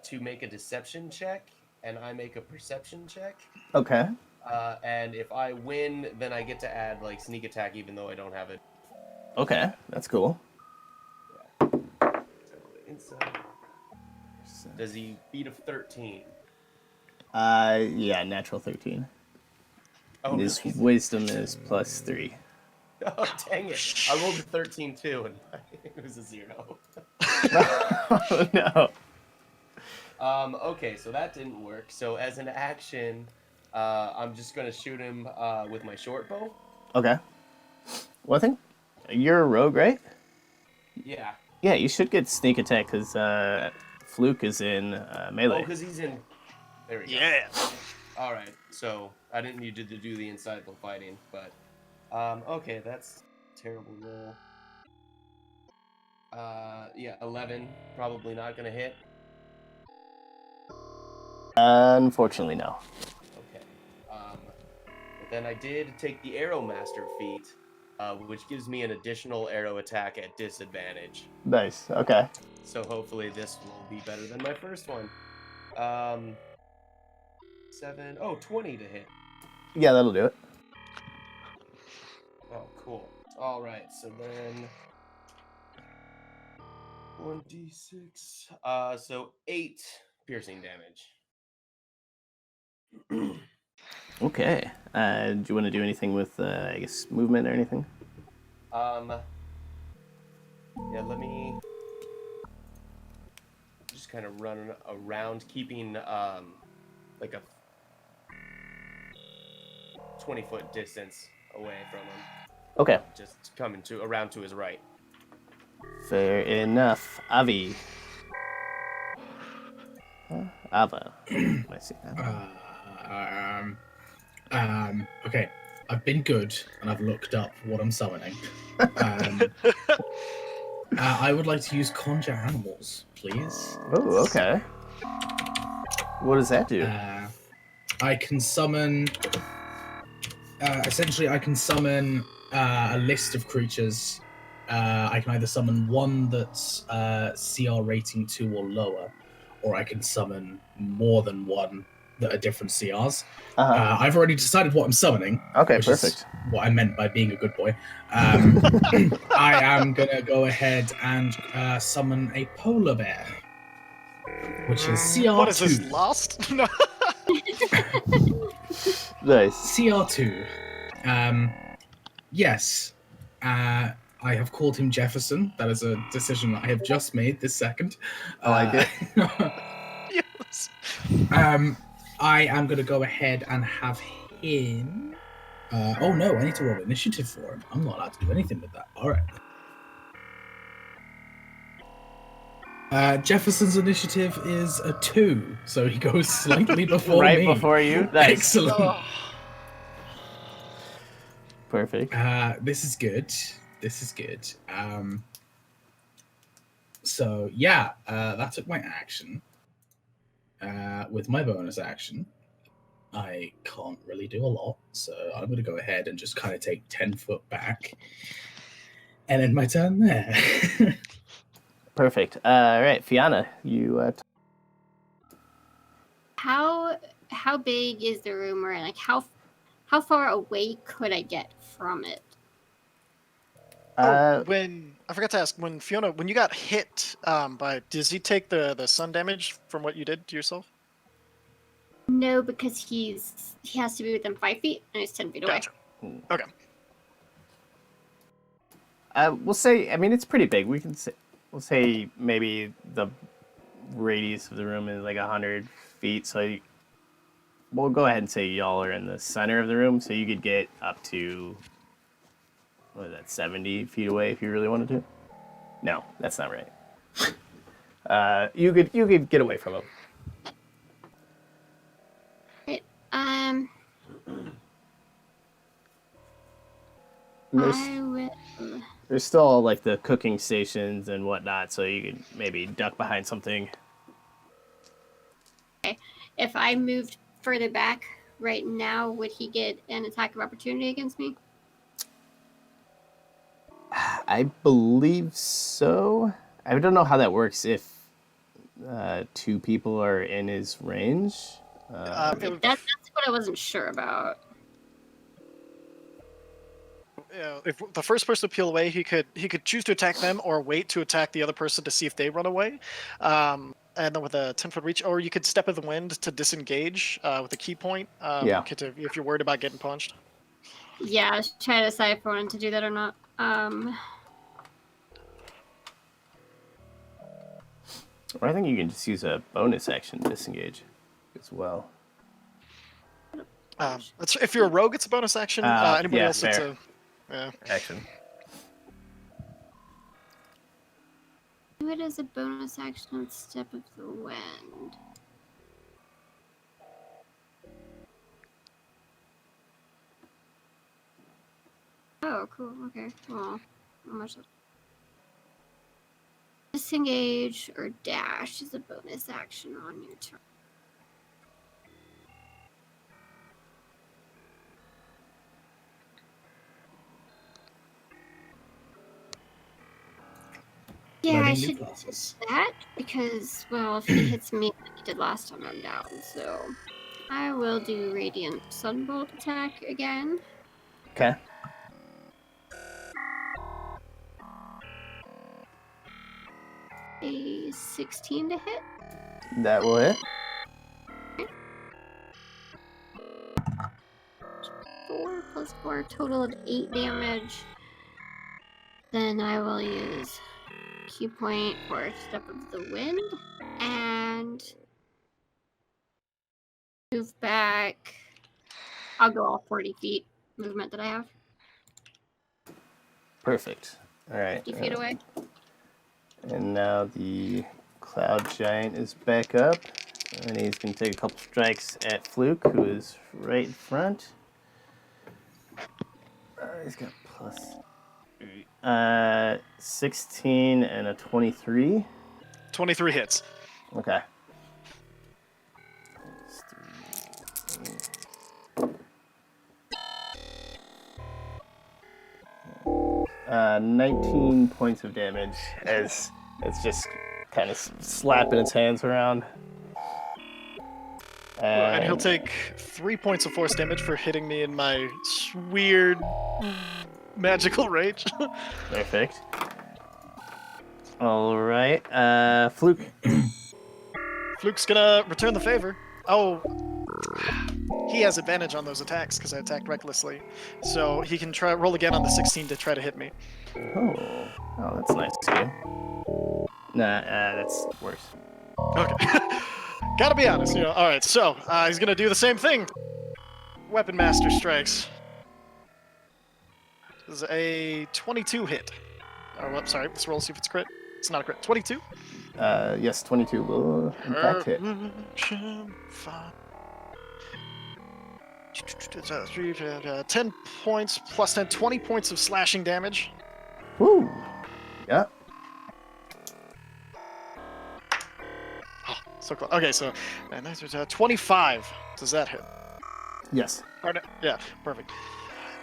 to make a deception check, and I make a perception check. Okay. And if I win, then I get to add like sneak attack, even though I don't have it. Okay, that's cool. Inside. Does he beat a 13? Yeah, natural 13. Oh, His nice. wisdom is plus 3. Oh, dang it. I rolled a 13 too, and it was a 0. Oh, no. Okay, so that didn't work. So as an action, I'm just going to shoot him with my short bow. Okay. Well, I think you're a rogue, right? Yeah. Yeah, you should get sneak attack because Fluke is in melee. Oh, because he's in... There we go. Yeah. All right, so I didn't need to do the insightful fighting, but... okay, that's a terrible roll. Yeah, 11. Probably not going to hit. Unfortunately, no. Okay. But then I did take the Arrow Master feat, which gives me an additional arrow attack at disadvantage. Nice. Okay. So hopefully this will be better than my first one. 20 to hit. Yeah, that'll do it. Oh, cool. All right, so then 1d6. So 8 piercing damage. Okay. Do you want to do anything with, I guess, movement or anything? Yeah, let me just kind of run around, keeping like a 20-foot distance away from him. Okay. Just coming around to his right. Fair enough. Avi. Ava. I see that. Okay. I've been good, and I've looked up what I'm summoning. I would like to use conjure animals, please. Oh, okay. What does that do? I can summon. Essentially, I can summon a list of creatures. I can either summon one that's CR rating 2 or lower, or I can summon more than one that are different CRs. I've already decided what I'm summoning. Okay, which perfect. Is what I meant by being a good boy. I am going to go ahead and summon a polar bear, which is CR2. What is this, Lost? No. Nice. CR2. Yes. I have called him Jefferson. That is a decision that I have just made this second. I like it. Yes. I am going to go ahead and have him. Oh no, I need to roll initiative for him. I'm not allowed to do anything with that. All right. Jefferson's initiative is a 2, so he goes slightly before Right me. before you? Nice. Excellent. Oh. Perfect. This is good. So yeah, that took my action. With my bonus action, I can't really do a lot, so I'm going to go ahead and just kind of take 10 foot back, and end my turn there. Perfect. All right, Fiona, you. How big is the room we're in? Like how far away could I get from it? When I forgot to ask, when you got hit, does he take the sun damage from what you did to yourself? No, because he has to be within 5 feet and he's 10 feet away. Gotcha. Okay. We'll say. I mean, it's pretty big. We'll say maybe the radius of the room is like 100 feet. So we'll go ahead and say y'all are in the center of the room, so you could get up to, what is that, 70 feet away if you really wanted to. No, that's not right. You could get away from him. Right. There's still like the cooking stations and whatnot, so you could maybe duck behind something. Okay. If I moved further back right now, would he get an attack of opportunity against me? I believe so. I don't know how that works if 2 people are in his range. That's what I wasn't sure about. If the first person to peel away, he could choose to attack them or wait to attack the other person to see if they run away. And then with a 10-foot reach, or you could step in the wind to disengage with a key point. If you're worried about getting punched. Yeah, I was trying to decide if I wanted to do that or not. Or I think you can just use a bonus action to disengage as well. If you're a rogue, it's a bonus action. Anybody else, fair. it's a Action. Do it as a bonus action on Step of the Wind. Oh, cool. Okay. Well, how much? Disengage or dash is a bonus action on your turn. Yeah, I should do that because, well, if he hits me like he did last time, I'm down. So I will do Radiant Sunbolt attack again. Okay. A 16 to hit. That will hit. 4 plus 4, total of 8 damage. Then I will use key point for Step of the Wind and move back. I'll go all 40 feet movement that I have. Perfect. All right. 50 feet away. And now the Cloud Giant is back up. And he's going to take a couple strikes at Fluke, who is right in front. He's got plus 3. 16 and a 23. 23 hits. Okay. 19 points of damage as it's just kind of slapping its hands around. And he'll take 3 points of force damage for hitting me in my weird magical rage. Perfect. All right, Fluke. Fluke's gonna return the favor. Oh, he has advantage on those attacks because I attacked recklessly, so he can try roll again on the 16 to try to hit me. Oh, that's nice of you. Nah, that's worse. Okay. Gotta be honest, you know. All right, so he's gonna do the same thing. Weapon Master strikes. This is a 22 hit. Oh, well, sorry. Let's roll see if it's crit. It's not a crit. 22. Yes, 22 will in fact hit. 10 points plus 10, 20 points of slashing damage. Woo! Yeah. Oh, so close. Okay, so and that's 25. Does that hit? Yes. Or no, yeah, perfect.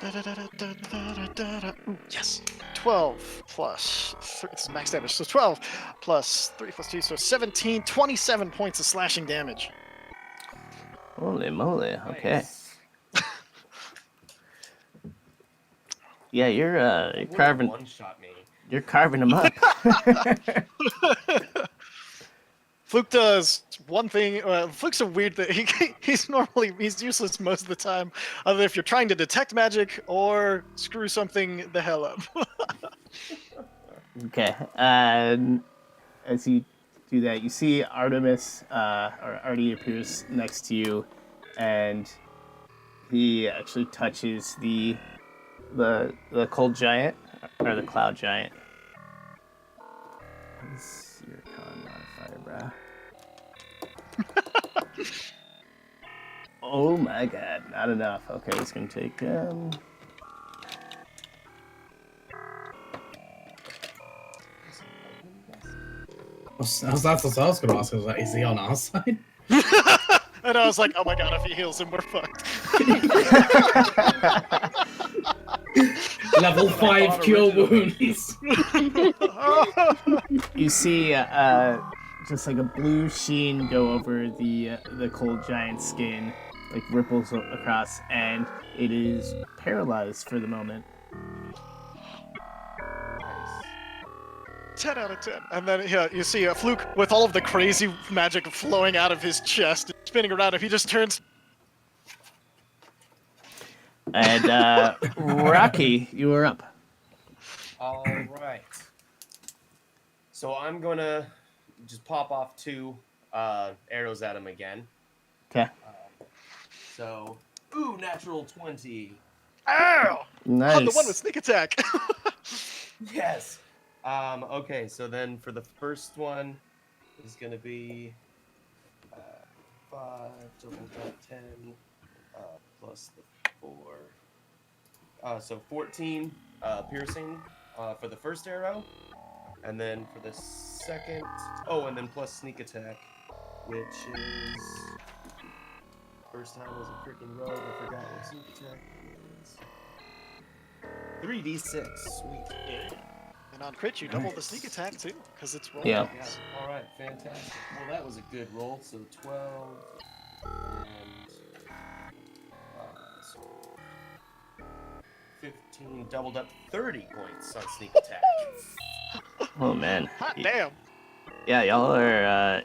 Ooh, yes. 12 plus 3, this is max damage. So 12 plus 3 plus 2, so 17, 27 points of slashing damage. Holy moly! Okay. Nice. Yeah, you're Wouldn't carving. one-shot me. You're carving them up. Fluke does one thing. Fluke's a weird thing. He's useless most of the time, other than if you're trying to detect magic or screw something the hell up. Okay. As you do that, you see Artemis or Artie appears next to you, and he actually touches the cold giant or the cloud giant. What's your con modifier, brah? Oh my god, not enough. Okay, it's gonna take That's what I was going to ask. I was like, is he on our side? And I was like, oh my god, if he heals him, we're fucked. Level 5 cure wounds. You see just like a blue sheen go over the cold giant skin, like ripples across, and it is paralyzed for the moment. 10 out of 10. And then you see a Fluke with all of the crazy magic flowing out of his chest, spinning around. If he just turns. And Rocky, you are up. All right. So I'm gonna just pop off 2 arrows at him again. Okay. So, ooh, natural 20. Ow! Nice. Oh, the one with sneak attack. Yes. Okay, so then for the first one is gonna be 5 double that 10 plus the 4. So 14 piercing for the first arrow, and then for the second, and then plus sneak attack, which is first time was a freaking rogue. I forgot what sneak attack is. 3d6. Sweet. And on crit, you double the sneak attack too, because it's rolling. Yeah. Yeah. All right. Fantastic. Well, that was a good roll. So 12 and so 15, doubled up 30 points on sneak attack. Oh man. Hot damn. Yeah, y'all are.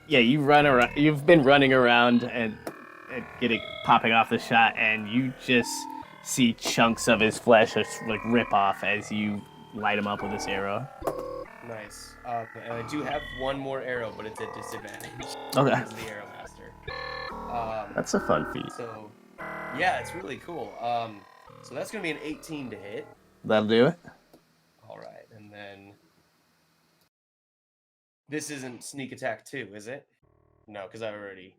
Yeah, you run around. You've been running around and popping off the shot, and you just see chunks of his flesh just like rip off as you light him up with this arrow. Nice. And I do have one more arrow, but it's at disadvantage. Okay. As the arrow master. That's a fun feat. So, yeah, it's really cool. So that's gonna be an 18 to hit. That'll do it. All right, and then this isn't sneak attack 2, is it? No, because I already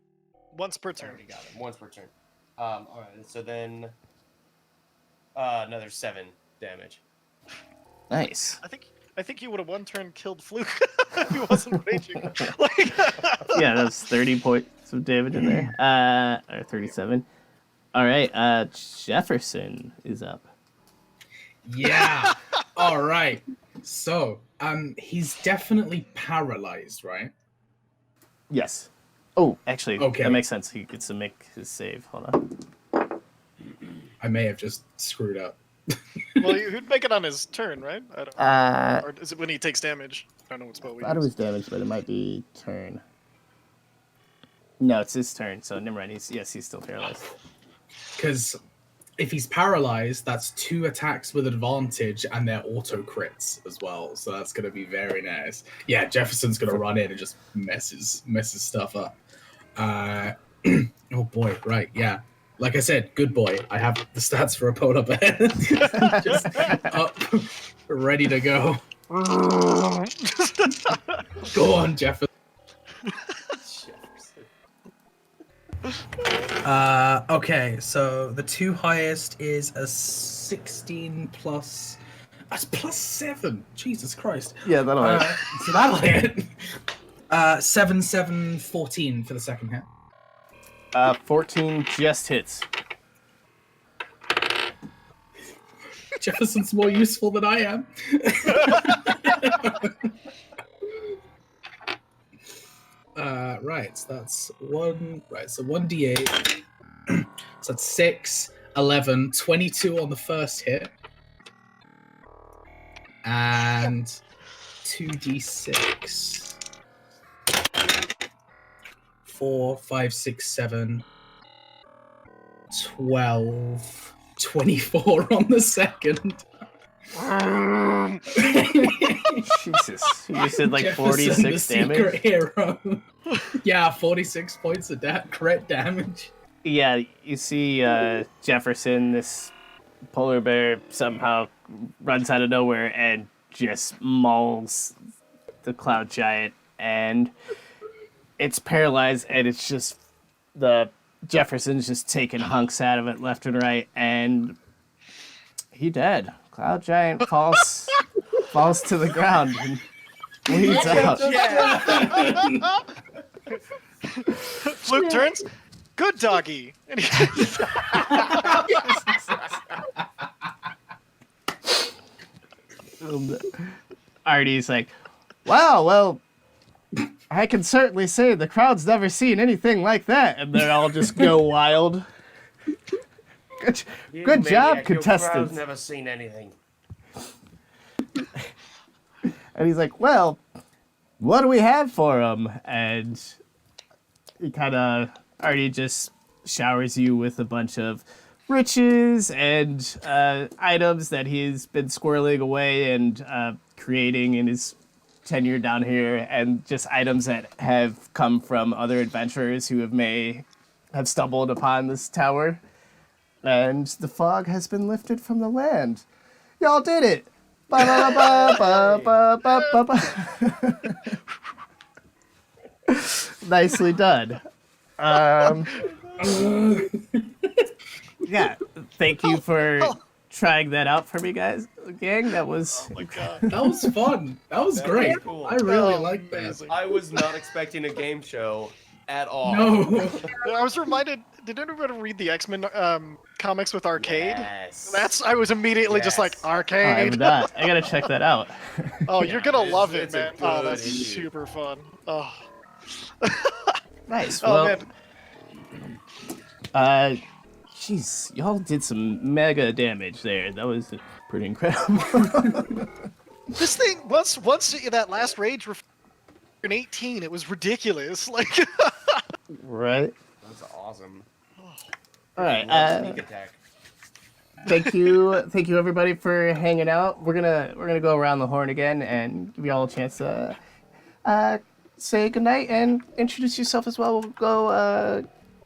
Once per turn. got him once per turn. All right, so then another 7 damage. Nice. I think he would have one turn killed Fluke if he wasn't raging. Like, Yeah, that's 30 points of damage in there. Or 37. All right, Jefferson is up. Yeah. All right. So, he's definitely paralyzed, right? Yes. Oh, actually, Okay. that makes sense. He gets to make his save. Hold on. I may have just screwed up. well, he'd make it on his turn, right? I don't. Or is it when he takes damage? I don't know what spell we I thought it use. was damage, but it might be turn. No, it's his turn, so never mind. He's still paralyzed. Because if he's paralyzed, that's 2 attacks with advantage, and they're auto crits as well. So that's gonna be very nice. Yeah, Jefferson's gonna run in and just messes stuff up. Oh boy, right? Yeah, like I said, good boy. I have the stats for a polar bear, just up, ready to go. Go on, Jefferson. Okay, so the 2 highest is a 16 plus. That's plus 7. Jesus Christ. Yeah, that'll hit. So that'll hit. 7, 7, 14 for the second hit. 14 just hits. Jefferson's more useful than I am. Right, so that's 1. Right, so 1d8. So that's 6, 11, 22 on the first hit. And 2d6. 4, 5, 6, 7, 12, 24 on the second. Jesus. You just did like Jefferson, 46 the damage? secret hero. Yeah, 46 points of crit damage. Yeah, you see Jefferson, this polar bear, somehow runs out of nowhere and just mauls the cloud giant, and it's paralyzed, and it's just the Jefferson's just taking hunks out of it left and right, and he dead. Cloud giant falls to the ground and bleeds out. Fluke turns. Good doggy. And he- Artie's like, wow, well, I can certainly say the crowd's never seen anything like that. And they all just go wild. Good job, Your crowd's contestants. never seen anything. And he's like, well, what do we have for him? And he kind of already just showers you with a bunch of riches and items that he's been squirreling away and creating in his tenure down here, and just items that have come from other adventurers who may have stumbled upon this tower. And the fog has been lifted from the land. Y'all did it! Ba ba ba ba ba ba ba. Nicely done. Yeah, thank you for trying that out for me, guys. Gang, that was... Oh my god. That was fun. That was That great. was cool. I really Oh, liked that. amazing. I was not expecting a game show at all. No. I was reminded. Did anybody read the X-Men comics with Arcade? Yes. I was immediately just like Yes. I have Arcade. not. I gotta check that out. Oh, you're gonna It's- love it, it's a man. Oh, good that's issue. super fun. Oh, Nice. oh Well, man. jeez, y'all did some mega damage there. That was pretty incredible. This thing once that last rage were in 18, it was ridiculous. Like, Right? That's awesome. All right. Sneak attack. Thank you everybody for hanging out. We're gonna go around the horn again and give you all a chance to say goodnight and introduce yourself as well.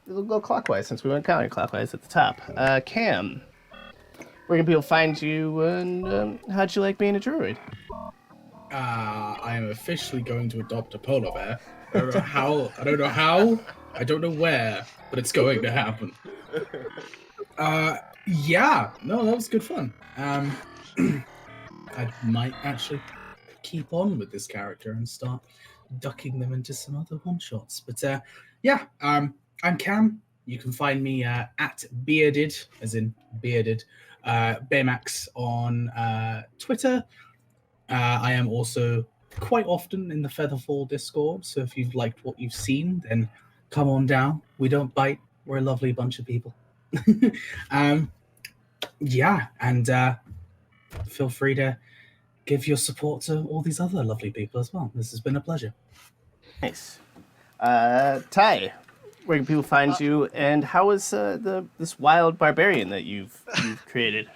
We'll go clockwise since we went counterclockwise at the top. Cam, where can people find you, and how'd you like being a druid? I am officially going to adopt a polar bear. I don't know how. I don't know where, but it's going to happen. Yeah. No, that was good fun. I might actually keep on with this character and start ducking them into some other one-shots. But yeah, I'm Cam. You can find me at bearded, as in bearded, Baymax on Twitter. I am also quite often in the Featherfall Discord, so if you've liked what you've seen, then come on down. We don't bite. We're a lovely bunch of people. Yeah, and feel free to give your support to all these other lovely people as well. This has been a pleasure. Nice. Ty, where can people find you, and how is this wild barbarian that you've created?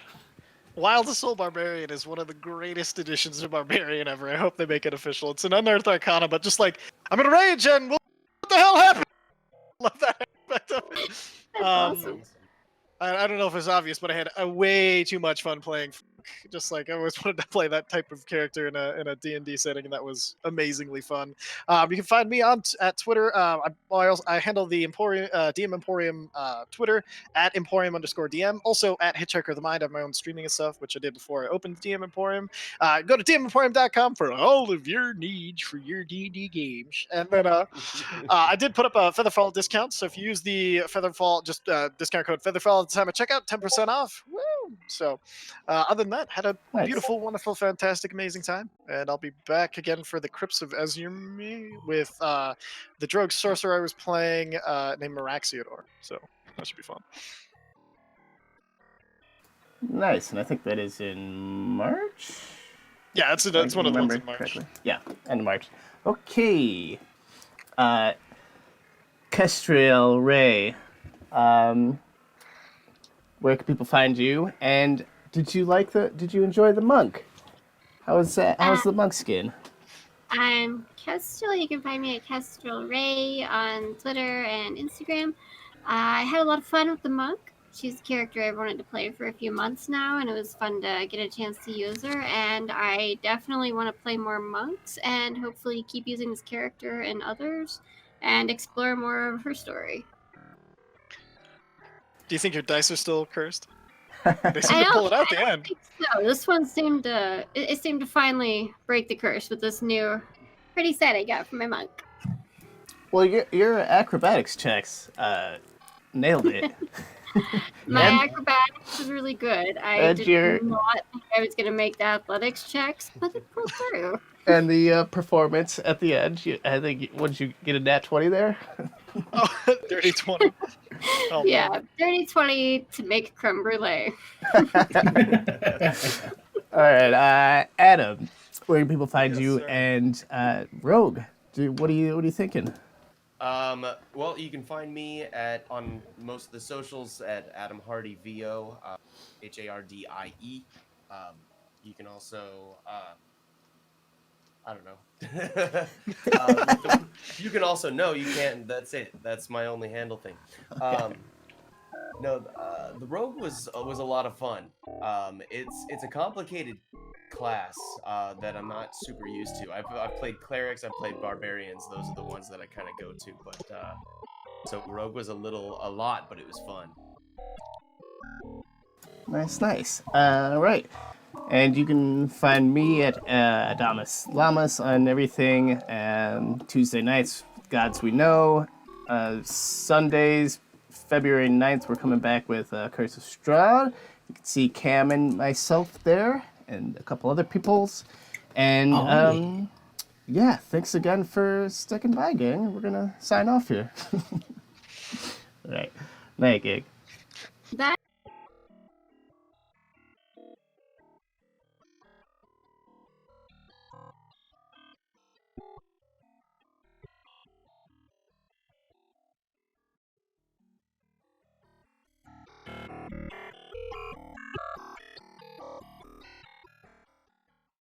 Wild Soul Barbarian is one of the greatest additions to Barbarian ever. I hope they make it official. It's an unearthed arcana, but just like, I'm in a rage and what the hell happened? Love that aspect of it. That's awesome. I don't know if it's obvious, but I had way too much fun playing. Just like I always wanted to play that type of character in a D&D setting, and that was amazingly fun. You can find me at Twitter. I handle the Emporium, DM Emporium Twitter at Emporium_DM. Also at Hitchhiker of the Mind. I have my own streaming and stuff, which I did before I opened DM Emporium. Go to DMEmporium.com for all of your needs for your D&D games. And then I did put up a Featherfall discount, so if you use the Featherfall, just discount code Featherfall at the time of checkout, 10% off. Woo! So other than that, had a Nice. beautiful, wonderful, fantastic, amazing time, and I'll be back again for the Crypts of Ezurmi with the Drogue Sorcerer I was playing named Maraxiodor, so that should be fun. Nice, and I think that is in March? Yeah, that's one of the ones in March. Correctly. Yeah, end of March. Okay. Kestriel Ray, where can people find you? And did you enjoy the monk? How's the monk skin? I'm Kestrel. You can find me at Kestrel Ray on Twitter and Instagram. I had a lot of fun with the monk. She's a character I've wanted to play for a few months now, and it was fun to get a chance to use her. And I definitely want to play more monks and hopefully keep using this character and others and explore more of her story. Do you think your dice are still cursed? They seem to pull it out at the end. So this one seemed to finally break the curse with this new pretty set I got from my monk. Well, your acrobatics checks nailed it. My acrobatics was really good. I did not think I was going to make the athletics checks, but it pulled through. And the performance at the end, I think, what did you get, a nat 20 there? Oh, dirty 20. Oh, yeah, man. dirty 20 to make creme brulee. All right, Adam, where can people find Yes, you? sir. And Rogue, what are you thinking? Well, you can find me on most of the socials at Adam Hardy VO, HARDIE. You can also, I don't know. You can also you can't. That's it. That's my only handle thing. No, the Rogue was a lot of fun. It's a complicated class that I'm not super used to. I've played clerics, I've played barbarians. Those are the ones that I kind of go to. But so Rogue was a lot, but it was fun. Nice. All right. And you can find me at Adamus Lamas on everything. Tuesday nights, Gods We Know. Sundays, February 9th, we're coming back with Curse of Strahd. You can see Cam and myself there, and a couple other peoples. And yeah, thanks again for sticking by, gang. We're going to sign off here. All right. Night, gig.